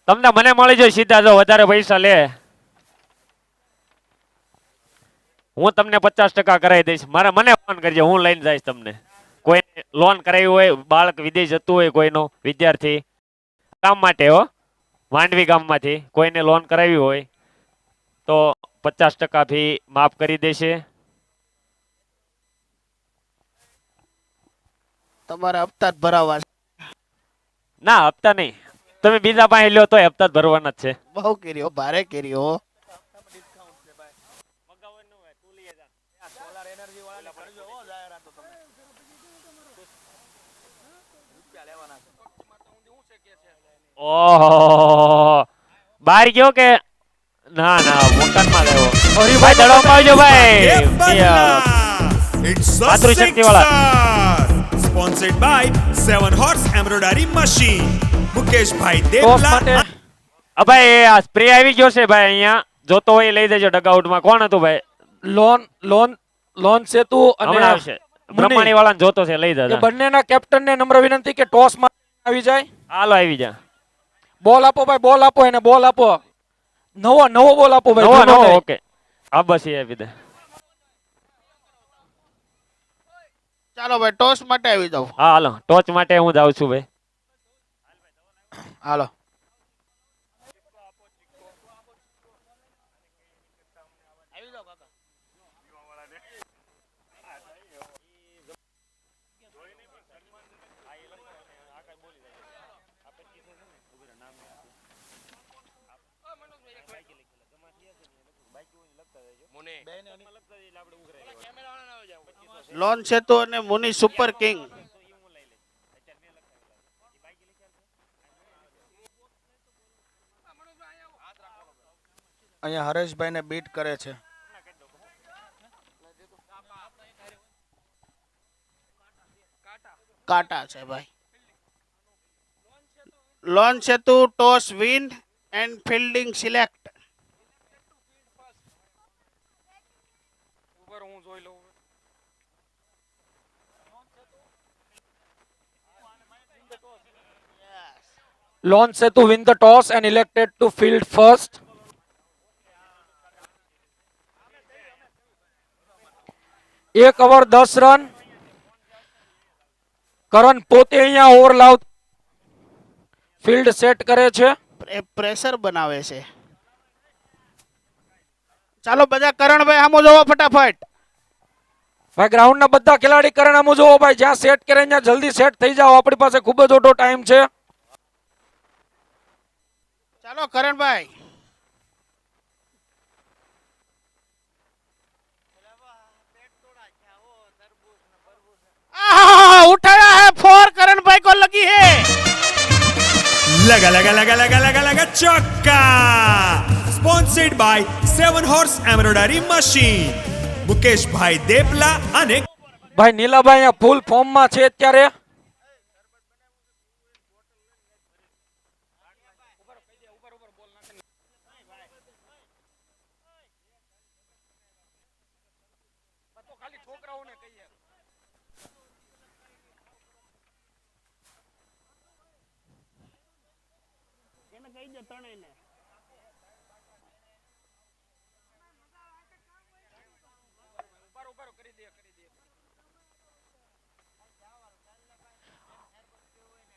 તમને મને મળી જાય સીધા, જો વધારે પૈસા લે હું તમને 50% કરાવી દઈશ. મને ફોન કરજો, હું લઈને જઈશ તમને. કોઈ લોન કરાવી હોય, બાળક વિદેશ જતું હોય, કોઈનો વિદ્યાર્થી કામ માટે હો, માંડવી ગામમાંથી કોઈને લોન કરાવી હોય તો 50% ફી માફ કરી દેશે. તમારે હપ્તા જ ભરાવા છે. ના, હપ્તા નહીં, તમે બીજા પાસે લ્યો તો હપ્તા જ ભરવાના જ છે. બહુ કર્યો, ભારે કર્યો. ઓહો, બહાર ગયો કે? ના ના, મકાનમાં ગયો. હરીભાઈ દડવામાં આવજો ભાઈ. It's a માતૃશક્તિ વાળા. Sponsored by 7 horse embroidery machine મુકેશભાઈ ટોસ દેપલા. માટે ભાઈ આ સ્પ્રે આવી ગયો છે ભાઈ, અહીંયા જોતો હોય લઈ દેજો ડગઆઉટમાં. કોણ હતું ભાઈ? લોન સેતુ અને હમણાં આવશે. બ્રહ્માણી વાળાને જોતો છે, લઈ એ દેજો. બંનેના કેપ્ટનને નમ્ર વિનંતી કે ટોસ માં આવી જાય. હાલો આવી જા. બોલ આપો ભાઈ, બોલ આપો એને, બોલ આપો. નવો બોલ આપો ભાઈ. નવો જૂનો નવો, નહીં. ઓકે. આ બસ એ આપી દે. ચાલો ભાઈ, ટોસ માટે આવી જાવ. હા હાલો, ટોચ માટે હું જાઉં છું ભાઈ. હાલો. લોન સેતુ અને મુનિ સુપર કિંગ. અહીંયા હરેશભાઈ ને બીટ કરે છે. કાટા છે ભાઈ. Loan Setu toss win and fielding select. Lone Setu win the toss and elected to field first. એક ઓવર 10 રન. કરણ પોતે અહીંયા ઓવર લાવ ફિલ્ડ સેટ કરે છે. પ્રેશર બનાવે છે. ચાલો બધા કરણભાઈ સામો જોવો ફટાફટ. ભાઈ ગ્રાઉન્ડ ના બધા ખેલાડી કરણ આમ જોવો ભાઈ, જ્યાં સેટ કરે ત્યાં જલ્દી સેટ થઈ જાઓ, આપણી પાસે ખૂબ જ ઓછો ટાઈમ છે. ચાલો કરણભાઈ. उठाया है 4. करण भाई को लगी है. लगा लगा लगा लगा लगा लगा चौका sponsored by 7 horse embroidery machine મુકેશભાઈ દેપલા અને ભાઈ નીલાભાઈ અહીંયા ફૂલ ફોર્મ માં છે અત્યારે.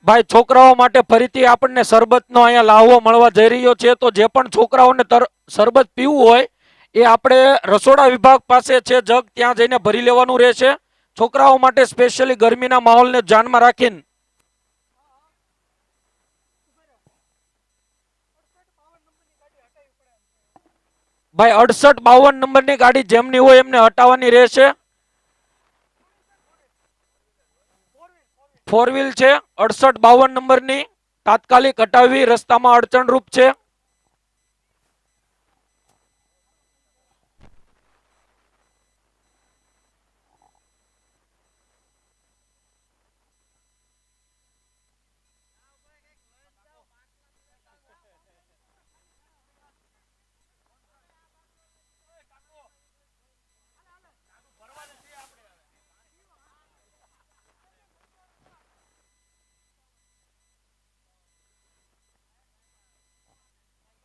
ભાઈ છોકરાઓ માટે ફરીથી આપણને શરબતનો અહીંયા લાહવો મળવા જઈ રહ્યો છે, તો જે પણ છોકરાઓને શરબત પીવું હોય એ આપણે રસોડા વિભાગ પાસે છે જગ, ત્યાં જઈને ભરી લેવાનું રહેશે. છોકરાઓ માટે સ્પેશિયલી ગરમીના માહોલને ધ્યાનમાં રાખીને ભાઈ 6852 નંબરની ગાડી જેમની હોય એમને હટાવવાની રહેશે. 4 વ્હીલ છે 6852 નંબરની, તાત્કાલિક હટાવવી, રસ્તામાં અડચણરૂપ છે.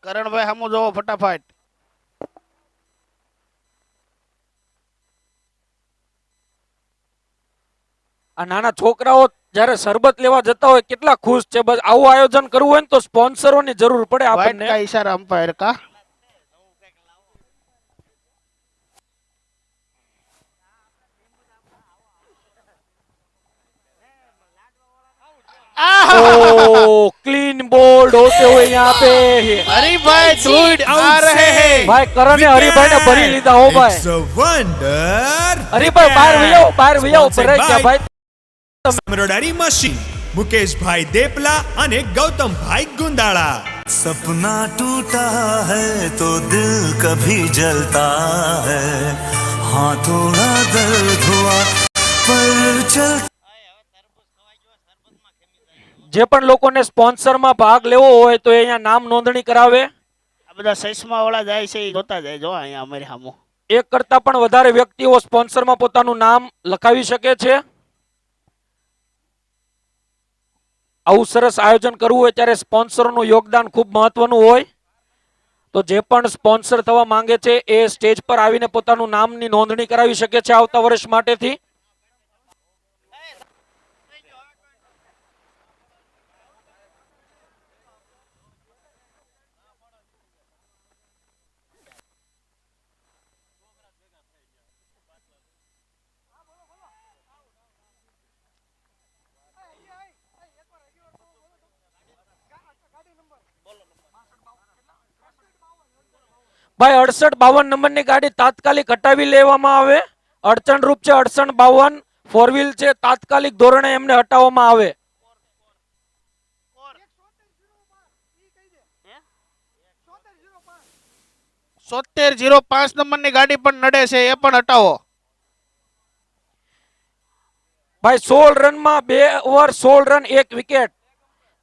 કરણભાઈ સામુ જોવો ફટાફટ. આ નાના છોકરાઓ જ્યારે શરબત લેવા જતા હોય કેટલા ખુશ છે. બસ આવું આયોજન કરવું હોય ને તો સ્પોન્સરોની જરૂર પડે વાઇટ આપણને. કા ઈશારા અમ્પાયર કા. ओ क्लीन बोल्ड होते हुए यहाँ पे હરીભાઈ ધૂળ આ Out રહે से હે. ભાઈ કરણે હરિભાઈ ને ભરી લીધા હો ભાઈ. It's a wonder. હરિભાઈ બહાર વહી આવો, બહાર વહી આવો, Sponsored ભરાઈ ગયા by ભાઈ. એમ્બ્રોઇડરી મશીન મુકેશભાઈ દેપલા અને ગૌતમભાઈ ગુંદાળા. सपना टूटा है तो दिल कभी जलता है, हाँ थोड़ा दर्द हुआ पर चल. જે પણ લોકોને સ્પોન્સરમાં ભાગ લેવો હોય તો એ અહીંયા નામ નોંધણી કરાવે. આ બધા ચશ્મા વાળા જાય છે ઈ જોતા જાય જો અહીંયા અમારી સામુ. એક કરતા પણ વધારે વ્યક્તિઓ સ્પોન્સરમાં પોતાનું નામ લખાવી શકે છે. આવું સરસ આયોજન કરવું હોય ત્યારે સ્પોન્સરનું યોગદાન ખૂબ મહત્વનું હોય. તો જે પણ સ્પોન્સર થવા માંગે છે એ સ્ટેજ પર આવીને પોતાનું નામની નોંધણી કરાવી શકે છે આવતા વર્ષ માટેથી. ભાઈ 6852 નંબરની ગાડી તાત્કાલિક હટાવી લેવામાં આવે. અડચણરૂપ છે 6852, 4 વ્હીલ છે, તાત્કાલિક ધોરણે એમને હટાવવામાં આવે. સોતેર 05 નંબરની ગાડી પણ નડે છે એ પણ હટાવો. ભાઈ 16 રનમાં 2 ઓવર 16 રન 1 વિકેટ.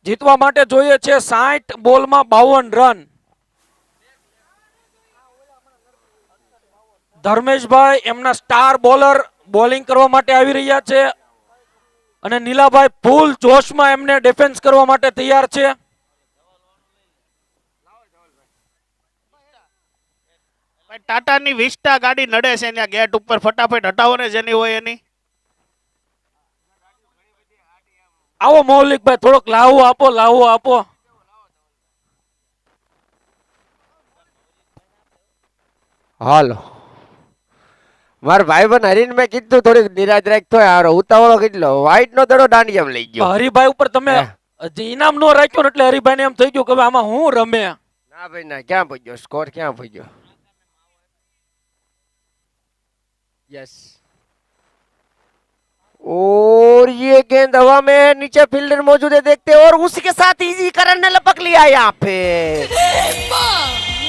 જીતવા માટે જોઈએ છે 60 બોલમાં 52 રન. ધર્મેશભાઈ એમના સ્ટાર બોલર બોલિંગ કરવા માટે આવી રહ્યા છે અને નીલાભાઈ ફૂલ જોશમાં એમને ડિફેન્સ કરવા માટે તૈયાર છે. ભાઈ ટાટાની વિસ્ટા ગાડી નડે છે ત્યાં ગેટ ઉપર, ફટાફટ હટાવો ને જેની હોય એની. આવો મૌલિકભાઈ થોડોક લાવો આપો, લાવો આપો. હાલો માર ભાઈ બન હરીને મેં કીધું થોડીક નિરાજ રાખતો યાર, ઉતાવળો કેટલો વાઈટ નો દડો દાંડિયામાં લઈ ગયો. હરિભાઈ ઉપર તમે હજી ઇનામ નો રાખ્યો ને એટલે હરિભાઈ ને એમ થઈ ગયું કે હવે આમાં હું રમે. ના ભાઈ ના, ક્યાં પહોંચ્યો સ્કોર, ક્યાં પહોંચ્યો? यस और ये गेंद हवा में नीचे फील्डर मौजूद है, देखते हैं और उसी के साथ इजी करण ने लपक लिया यहाँ पे.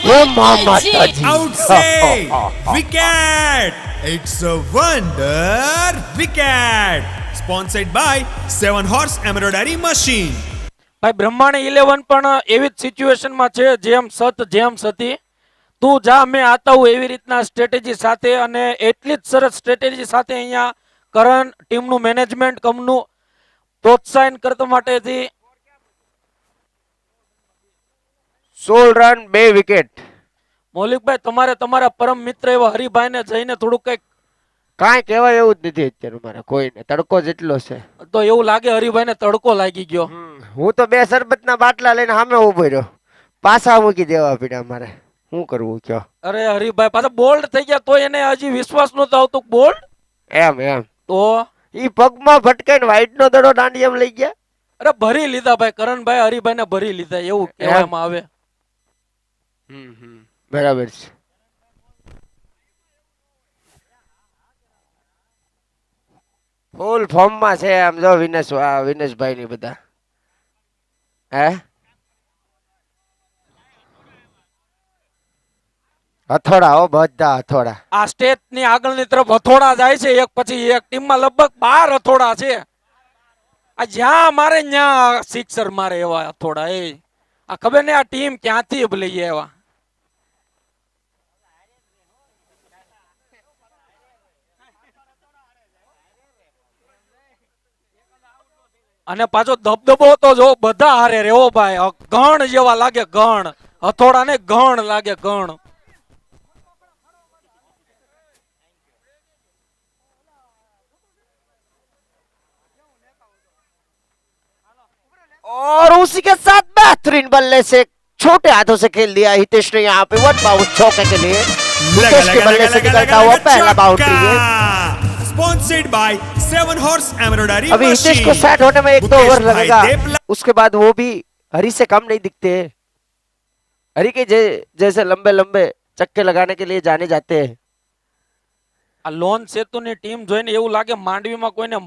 वो मामा जी Out से wicket. It's a wonder wicket. Sponsored by 7 Horse Embroidery Machine. ભાઈ બ્રહ્માણી 11 પણ એવી જ સિચ્યુએશનમાં છે જેમ સત જેમ સતી. તું જા મેં આતા હું એવી રીતના સ્ટ્રેટેજી સાથે અને એટલી જ સરસ સ્ટ્રેટેજી સાથે અહીંયા કરણ ટીમનું મેનેજમેન્ટ કમનું પ્રોત્સાહન કરવા માટેથી 16 રન 2 વિકેટ. મૌલિકભાઈ તમારે તમારા પરમ મિત્ર એવા હરિભાઈને જઈને થોડુંક કંઈક કાંઈ કહેવાય એવું જ નથી અત્યારે મારે કોઈને, તડકો જેટલો છે. તો એવું લાગે હરિભાઈને તડકો લાગી ગયો. હું તો 2 શરબતના બાટલા લઈને સામે ઉભો રહ્યો, પાછા મૂકી દેવા પડ્યા મારે. શું કરવું કયો? અરે હરીભાઈ પાછા બોલ્ડ થઈ ગયા તો એને હજી વિશ્વાસ નતો આવતો બોલ્ડ એમ એમ તો ઈ પગમાં ભટકાઈને વાઈટ નો દડો દાંડિયામાં લઈ ગયા. અરે ભરી લીધા ભાઈ કરણભાઈ હરીભાઈ ને ભરી લીધા એવું કહેવામાં આવે. બરાબર છે. ફૂલ ફોર્મ માં છે આમ જો વિનેશભાઈ ની બધા હે હથોડા હો બધા હથોડા. આ સ્ટેજ ની આગળની તરફ હથોડા જાય છે એક પછી એક ટીમમાં લગભગ 12 હથોડા છે. આ જ્યાં મારે ત્યાં સિક્સર મારે એવા હથોડા એ આ ખબર ને આ ટીમ ક્યાંથી લઈ આવ્યા. અને પાછો ધબધબો તો જો બધા હારે રે ઓ ભાઈ ગણ જેવા લાગે ગણ હથોડા ને ગણ લાગે ગણ. और उसी के साथ बेहतरीन बल्ले से छोटे हाथों से खेल दिया हितेश ने यहाँ पे वन बाउंस चौके के लिए मुकेश के बल्ले से निकलता हुआ पहला बाउंड्री है. स्पॉन्सर्ड बाय 7 हॉर्स एम्ब्रॉयडरी अभी हितेश मशीन. को सेट होने में 1-2 ओवर मुकेश भाई लगेगा. देपला. उसके बाद वो भी हरी से कम नहीं दिखते हैं. हरी के जैसे लंबे लंबे चक्के लगाने के लिए जाने जाते हैं. આ લોન સેતુની ટીમ જોઈને એવું લાગે માંડવીમાં કોઈને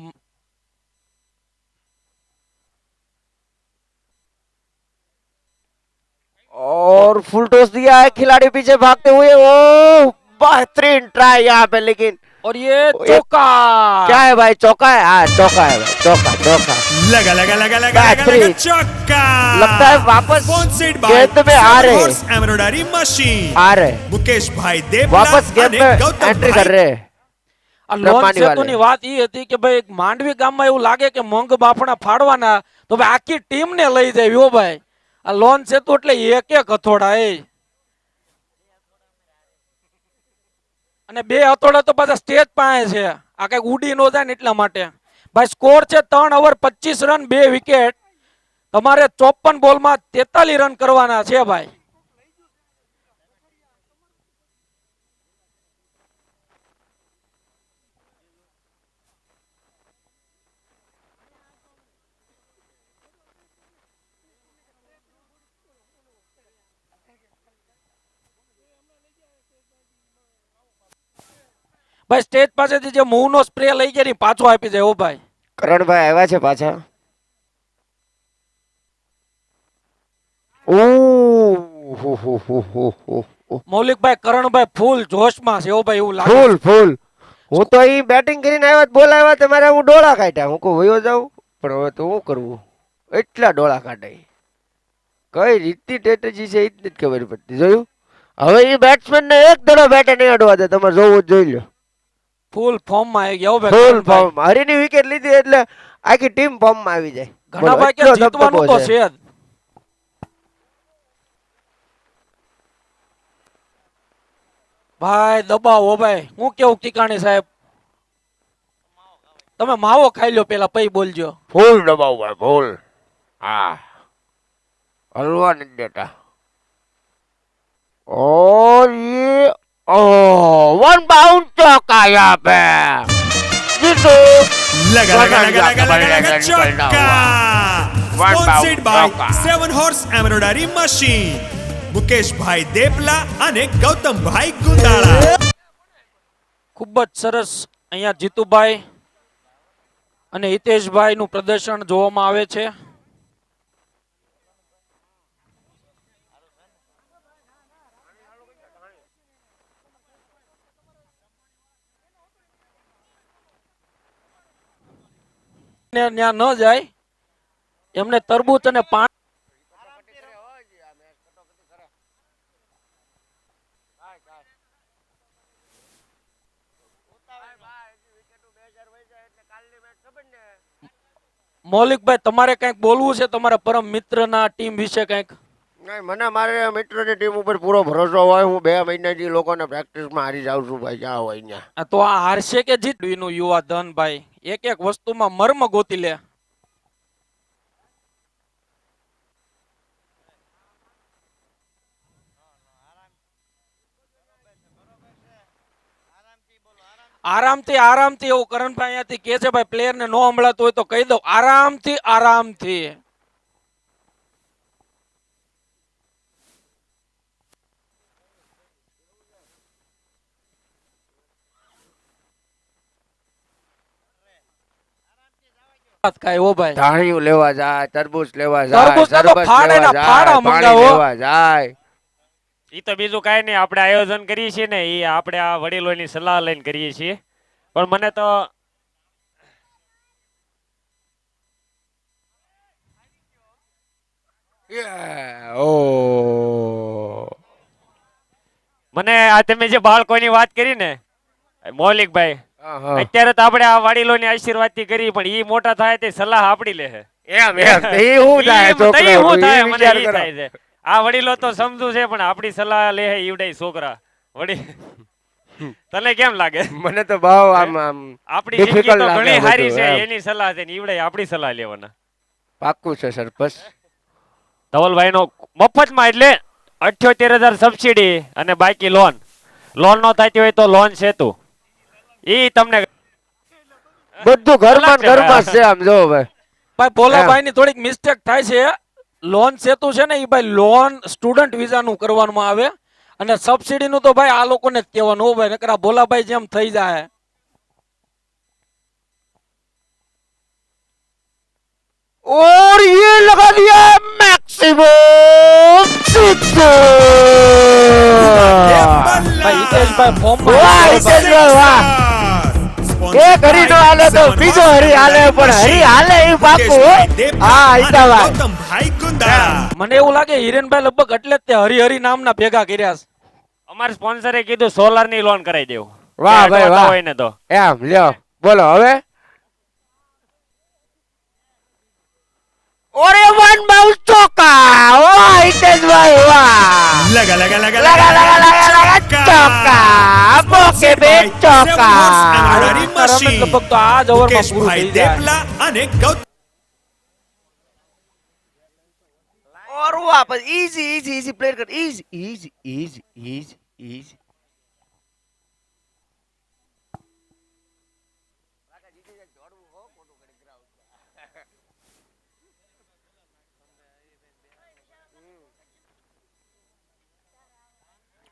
और फुल टॉस दिया है खिलाड़ी पीछे भागते हुए. ओ बेहतरीन ट्राई यहाँ पे लेकिन और ये चौका क्या है भाई चौका है. हाँ चौका है भाई चौका चौका. लगा लगा लगा लगा लगा बेहतरीन. चौका. लगता है वापस स्पॉन्सर्ड बाय गेंद में आ 7 रहे हॉर्स एम्ब्रॉयडरी मशीन. आ रहे मुकेश भाई देपला वापस गेम અને में ગૌતમ एंट्री ભાઈ. कर रहे हैं. આ લોન રમવાની સેતુની વાત ઈ હતી કે ભાઈ માંડવી ગામમાં એવું લાગે કે મોંઘ બાફણા ફાડવાના તો ભાઈ આખી ટીમ ને લઈ જાય હો ભાઈ. આ લોન સેતુ એટલે એક એક હથોડા એ અને બે હથોડા તો પાછા સ્ટેજ પાસે છે. આ કઈક ઉડી નો જાય ને એટલા માટે. ભાઈ સ્કોર છે 3 ઓવર 25 રન 2 વિકેટ. તમારે 54 બોલમાં 43 રન કરવાના છે ભાઈ. ભાઈ સ્ટેજ પાસેથી જે મૂવ નો સ્પ્રે લઈ ગયા ને પાછો આપી જાય ઓ ભાઈ. કરણભાઈ આવ્યા છે પાછા. મૌલિકભાઈ કરણભાઈ ફૂલ જોશમાં છે ઓ ભાઈ એવું લાગે. ફૂલ ફૂલ. હું તો અહીં બેટિંગ કરીને આવ્યા બોલ આવ્યા તમારે હું ડોળા કાઢ્યા. હું કહું વયો જાઉં પણ હવે તો શું કરવું એટલા ડોળા કાઢાય. કઈ રીતની સ્ટ્રેટેજી છે એ જ નથી ખબર પડતી. જોયું હવે એ બેટ્સમેન ને એક દડો બેટે નહીં અડવા દે. તમારે જોવું જ જોઈ લો. ફૂલ ફોર્મ માં આવી ગયા ઓ ભાઈ. Full form. હરીની વિકેટ લીધી એટલે આખી ટીમ ફોર્મ માં આવી જાય. ઘણા ભાઈ કે જીતવાનું તો છે જ. ભાઈ દબાવો ભાઈ. હું કેવું ટીકાણી સાહેબ તમે માવો ખાઈ લો પેલા પઈ બોલજો. ફૂલ દબાવ ભાઈ ફૂલ. હા હલવા નથી દેતા. और ये वन बाउंड चौका यहाँ पे जीतू. लगा लगा लगा लगा लगा लगा चौका. Sponsored by 7 horse embroidery machine. Mukesh bhai देपला અને ગૌતમ ભાઈ ગુંદાળા. ખૂબ જ સરસ અહીંયા જીતુભાઈ અને હિતેશભાઈ નું પ્રદર્શન જોવામાં આવે છે. ત્યાં ન જાય એમને તરબૂચ અને પાણી મૌલિકભાઈ તમારે કઈક બોલવું છે તમારા પરમ મિત્રના ટીમ વિશે કઈક? નહીં મને મારે મિત્રની ટીમ ઉપર પૂરો ભરોસો હોય. હું 2 મહિનાથી લોકોને પ્રેક્ટિસમાં હારી જાઉં છું ભાઈ જ્યાં હોય ત્યાં. તો આ હારશે કે જીતનું યુવા ધન ભાઈ એક એક વસ્તુમાં મર્મ ગોતી લે. આરામથી આરામથી એવું કરણભાઈ અહીંયાથી કે છે ભાઈ પ્લેયર ને નો સંભળાતું હોય તો કહી દો આરામથી આરામથી. વાત કાંઈ હો ભાઈ. ધાણિયું લેવા જાય, તરબૂચ લેવા જાય, તરબૂચના તો શરબત ફાડેના લેવા જાય, ફાડા પાણી મંગાવો. લેવા જાય. ઈ તો બીજું કાંઈ નહીં, આપણે આયોજન કરીએ છીએ ને એ આપણે આ વડીલોની સલાહ લઈને કરીએ છીએ. પણ મને તો મને આ તમે જે બાળકોની વાત કરી ને મૌલિકભાઈ, અત્યારે તો આપણે આ વડીલોની આશીર્વાદથી કરી, પણ ઈ મોટા થાય તે સલાહ આપડી લે છે. એમ એમ તે હું થાય છોકરા, હું થાય ઈ મને વિચાર ઈ કરો. થાય છે. આ વડીલો તો સમજુ છે પણ આપડી સલાહ લે છે ઈવડાય છોકરા વડી. તને કેમ લાગે? મને તો બહુ આમ આમ આપડી જિંદગી difficult તો લાગે ઘણી સારી બધું, છે, એમ. એની સલાહ છે ને ઈવડાય આપડી સલાહ લેવાના. પાક્કું છે સર. બસ ધવલભાઈ નો મફતમાં એટલે 78,000 સબસિડી અને બાકી લોન. લોન નો થતી હોય તો લોન સેતુ ઈ તમને બધું ઘરમાં અલગ છે ઘરમાં ભાઈ. છે આમ જો ભાઈ. ભાઈ ભોલાભાઈ ની થોડીક મિસ્ટેક થાય છે. લોન સેતુ છે ને એ ભાઈ લોન સ્ટુડન્ટ વિઝા નું કરવાનું આવે અને સબસિડી નું તો ભાઈ આ લોકોને જ કહેવાનું હો ભાઈ, નકર આ ભોલાભાઈ જેમ થઈ જાય. और ये लगा दिया मैक्सिमम ભાઈ હિતેશભાઈ ફોર્મ વાહ હિતેશભાઈ વાહ. એક હરી નો હાલે તો બીજો હરી હાલે, પણ હરી હાલે એ પાકું હો. હા હિતાભાઈ. ગૌતમભાઈ ગુંદાળા. મને એવું લાગે હિરેનભાઈ લગભગ એટલે જ તે હરિહરી નામના ભેગા કર્યા છે. અમારા સ્પોન્સરે કીધું સોલાર ની લોન કરાવી દેવું. વાહ ભાઈ વાહ. હોય ને તો એમ લ્યો બોલો હવે. ઓરે વન બાઉન્સ ચોકા. વાહ હિતેશભાઈ વાહ. લગા લગા લગા લગા લગા લગા લગા ચોકા. બોકે બે ચોકા. રમેશ લગભગ તો આ જ ઓવરમાં પૂરું મુકેશભાઈ થઈ જાય. દેપલા અને ગૌતમ और वापस इजी इजी इजी प्लेयर कर. Easy easy easy easy easy.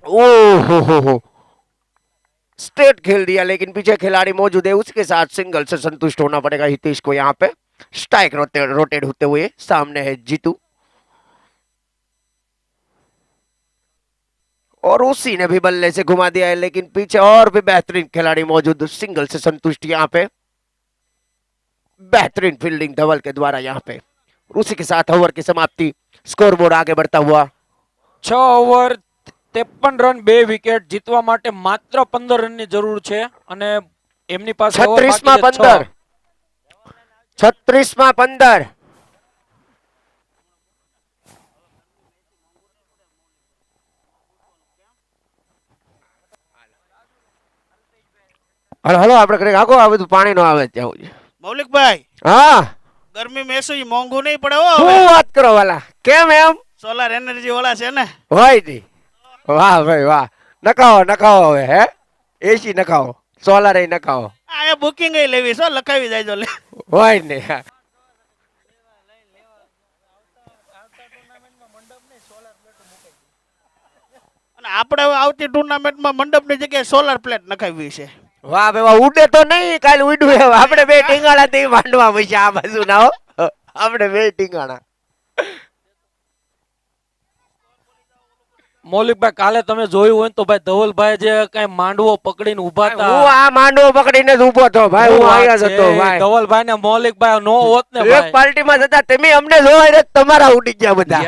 ओहो स्ट्रेट खेल दिया, लेकिन पीछे खिलाड़ी मौजूद है, उसके साथ सिंगल से संतुष्ट होना पड़ेगा हितेश को. यहाँ पे स्ट्राइक रोटेट होते हुए सामने है जीतू, और उसी ने भी बल्ले से घुमा दिया है, लेकिन पीछे और भी बेहतरीन खिलाड़ी मौजूद. सिंगल से संतुष्ट यहाँ पे, बेहतरीन फील्डिंग धवल के द्वारा यहाँ पे. उसी के साथ ओवर की समाप्ति. स्कोरबोर्ड आगे बढ़ता हुआ 6 ઓવર 53 રન 2 વિકેટ. જીતવા માટે માત્ર 15 રનની જરૂર છે અને એમની પાસે over 36 માં બાકી છે 15. 36 માં 15. હલો હલો આપણે કરે આગો આ બધું પાણી નો આવે ત્યાં સુધી. મૌલિકભાઈ હા ગરમી મેસું મોંઘું નહીં પડે હો શું હવે. વાત કરો વાલા, કેમ એમ સોલાર એનર્જી વાળા છે ને. હોય ની. વાહ ભાઈ વાહ. નખાવો નખાવો હવે હે એસી નખાવો, સોલાર એ નખાવો. આ એ બુકિંગ લેવી છે લખાવી જાય લે. હોય ને અને આપણે હવે આવતી ટુર્નામેન્ટમાં મંડપની જગ્યાએ સોલાર પ્લેટ નખાવી છે. વાહ ભાઈ વાહ. ઉડે તો નહીં, કાલ ઉડ્યું એમ. આપણે બે ટીંગાણા થી માંડવા પૈસા આ બાજુ ના હો. આપણે બે ટીંગાણા. મૌલિકભાઈ કાલે તમે જોયું હોય ને તો ભાઈ ધવલભાઈ જે કઈ માંડવો પકડીને ઉભા હતા. હું આ માંડવો પકડીને જ ઉભો હતો ભાઈ. હું અહીંયા જ હતો ભાઈ. ધવલભાઈ ને મૌલિકભાઈ નો હોત ને એક ભાઈ. પાર્ટીમાં જતા તમે અમને જોવાય ને તમારા ઉડી ગયા બધા.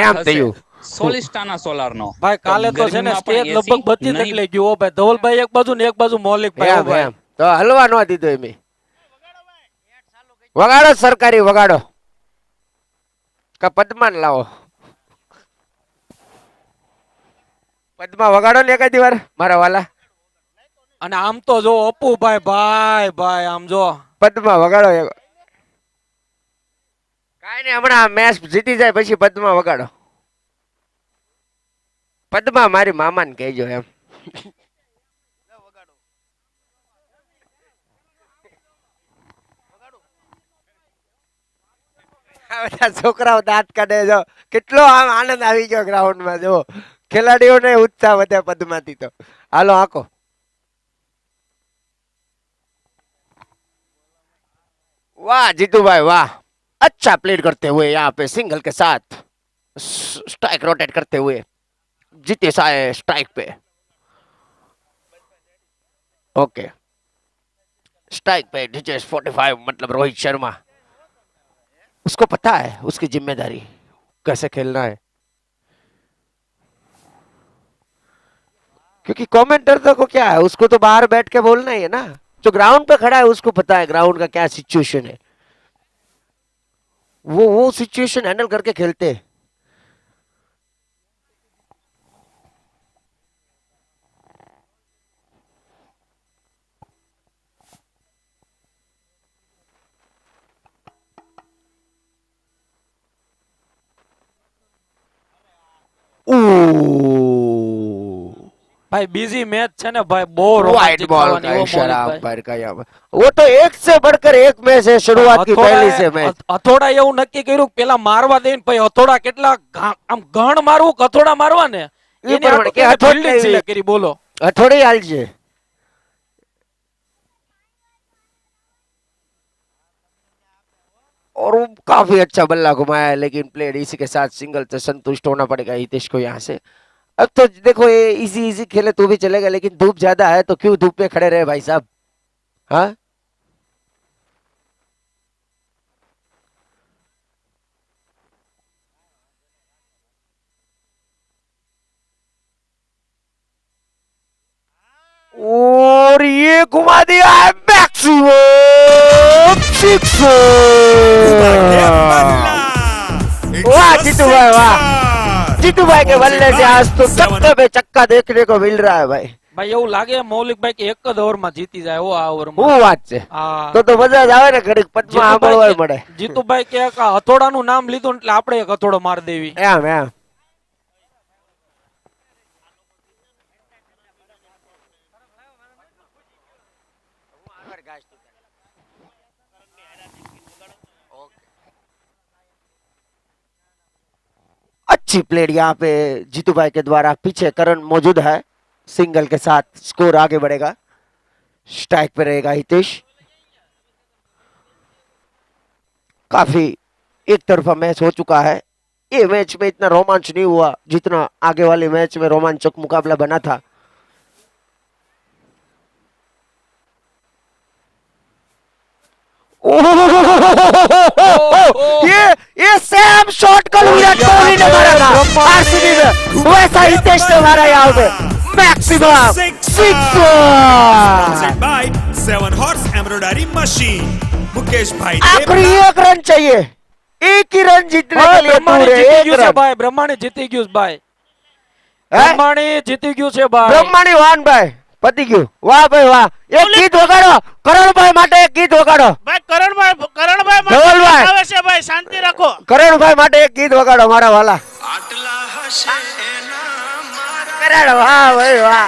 એમ થયું. સોલિસ્ટાના સોલારનો ભાઈ કાલે તો છે ને સ્ટેજ લગભગ બધી તકલી ગયું હો ભાઈ. ધવલભાઈ એક બાજુ ને એક બાજુ મૌલિકભાઈ હો એમ ભાઈ. એમ તો હલવા ન દીધો એમ. વગાડો સરકારી વગાડો. કા પદ્માન લાવો. પદ્મા વગાડો ને એકાદી વાર મારા વાલા. અને આમ તો જો અપુભાઈ ભાઈ ભાઈ આમ જો પદ્મા વગાડો. કાઈ નહીં, હમણાં મેચ જીતી જાય પછી પદ્મા વગાડો. પદ્મા મારી મામાને કહેજો એમ. આ બધા છોકરાઓ દાંત કાઢે જો કેટલો આમ આનંદ આવી ગયો ગ્રાઉન્ડમાં જો ખેલાડીઓને ઉત્સાહ વધે પદમાંથી તો હાલો આંકો वाह जीतू भाई वाह अच्छा प्लेड करते हुए यहाँ पे सिंगल के साथ स्ट्राइक रोटेट करते हुए जीते साए स्ट्राइक पे ओके स्ट्राइक पे डीजेस 45 मतलब रोहित शर्मा उसको पता है उसकी जिम्मेदारी कैसे खेलना है क्योंकि कमेंटर को क्या है उसको तो बाहर बैठ के बोलना ही है ना जो ग्राउंड पे खड़ा है उसको पता है ग्राउंड का क्या सिचुएशन है वो सिचुएशन हैंडल करके खेलते हैं भाई बिजी मैच છે ને ભાઈ બહુ वाइट रोमांचक बॉल થવાની का એવો इशारा મૌલિકભાઈ। अंपायर का यहाँ पर वो तो एक से बढ़कर एक मैच है शुरुआत की पहली से मैच હથોડા એવું નક્કી કર્યું કે પેલા મારવા દઈને પછી હથોડા કેટલા આમ ગણ મારવું કે હથોડા મારવા ને એ એની પ્રમાણે કે હાટુ હથોડા ફિલ્ડિંગ એવી- સિલેક્ટ કરી બોલો थोड़ी हाल છે और वो काफी अच्छा बल्ला घुमाया है लेकिन प्लेयर इसी के साथ सिंगल से संतुष्ट होना पड़ेगा हितेश को यहाँ से अब तो देखो ये इजी इजी खेले तो भी चलेगा लेकिन धूप ज्यादा है तो क्यों धूप में खड़े रहे भाई साहब हाँ और ये घुमा दिया है मैक्सिमम सिक्स वाह जीतू भाई वाह जीतू भाई के बल्ले से आज तो चक्के पे चक्का देखने को मिल रहा है भाई ભાઈ એવું લાગે મૌલિકભાઈ કે એક જ ઓવરમાં જીતી જાય હો આ ઓવરમાં હું વાત છે હા તો મજા જ આવે ને ઘડીક પદમાં સાંભળવા મળે જીતુભાઈ કે આ હથોડાનું નામ લીધું એટલે આપણે એક હથોડો માર દેવી એમ એમ अच्छी प्लेयर यहाँ पे जीतू भाई के द्वारा पीछे करण मौजूद है सिंगल के साथ स्कोर आगे बढ़ेगा स्ट्राइक पे रहेगा हितेश काफी एक तरफा मैच हो चुका है ये मैच में इतना रोमांच नहीं हुआ जितना आगे वाले मैच में रोमांचक मुकाबला बना था ये सेम शॉट कल विराट कोहली ने मारा था आरसीबी में वैसा हितेश ने मारा यहाँ पे maximum six by 7 horse embroidery machine Mukesh भाई आखिरी एक रन चाहिए एक ही रन जीतने के लिए બ્રહ્માણી पूरे જીતી एक ગયું છે रन ભાઈ બ્રહ્માણી જીતી ગયું છે ભાઈ હે? બ્રહ્માણી જીતી ગયું છે ભાઈ બ્રહ્માણી વાન ભાઈ પતી ગયું વાહ ભાઈ વાહ એક ગીત વગાડો કરણભાઈ માટે એક ગીત વગાડો ભાઈ કરણભાઈ ધવલભાઈ. માટે આવે છે ભાઈ શાંતિ રાખો કરણભાઈ માટે એક ગીત વગાડો મારા વાલા કરણ વાહ ભાઈ વાહ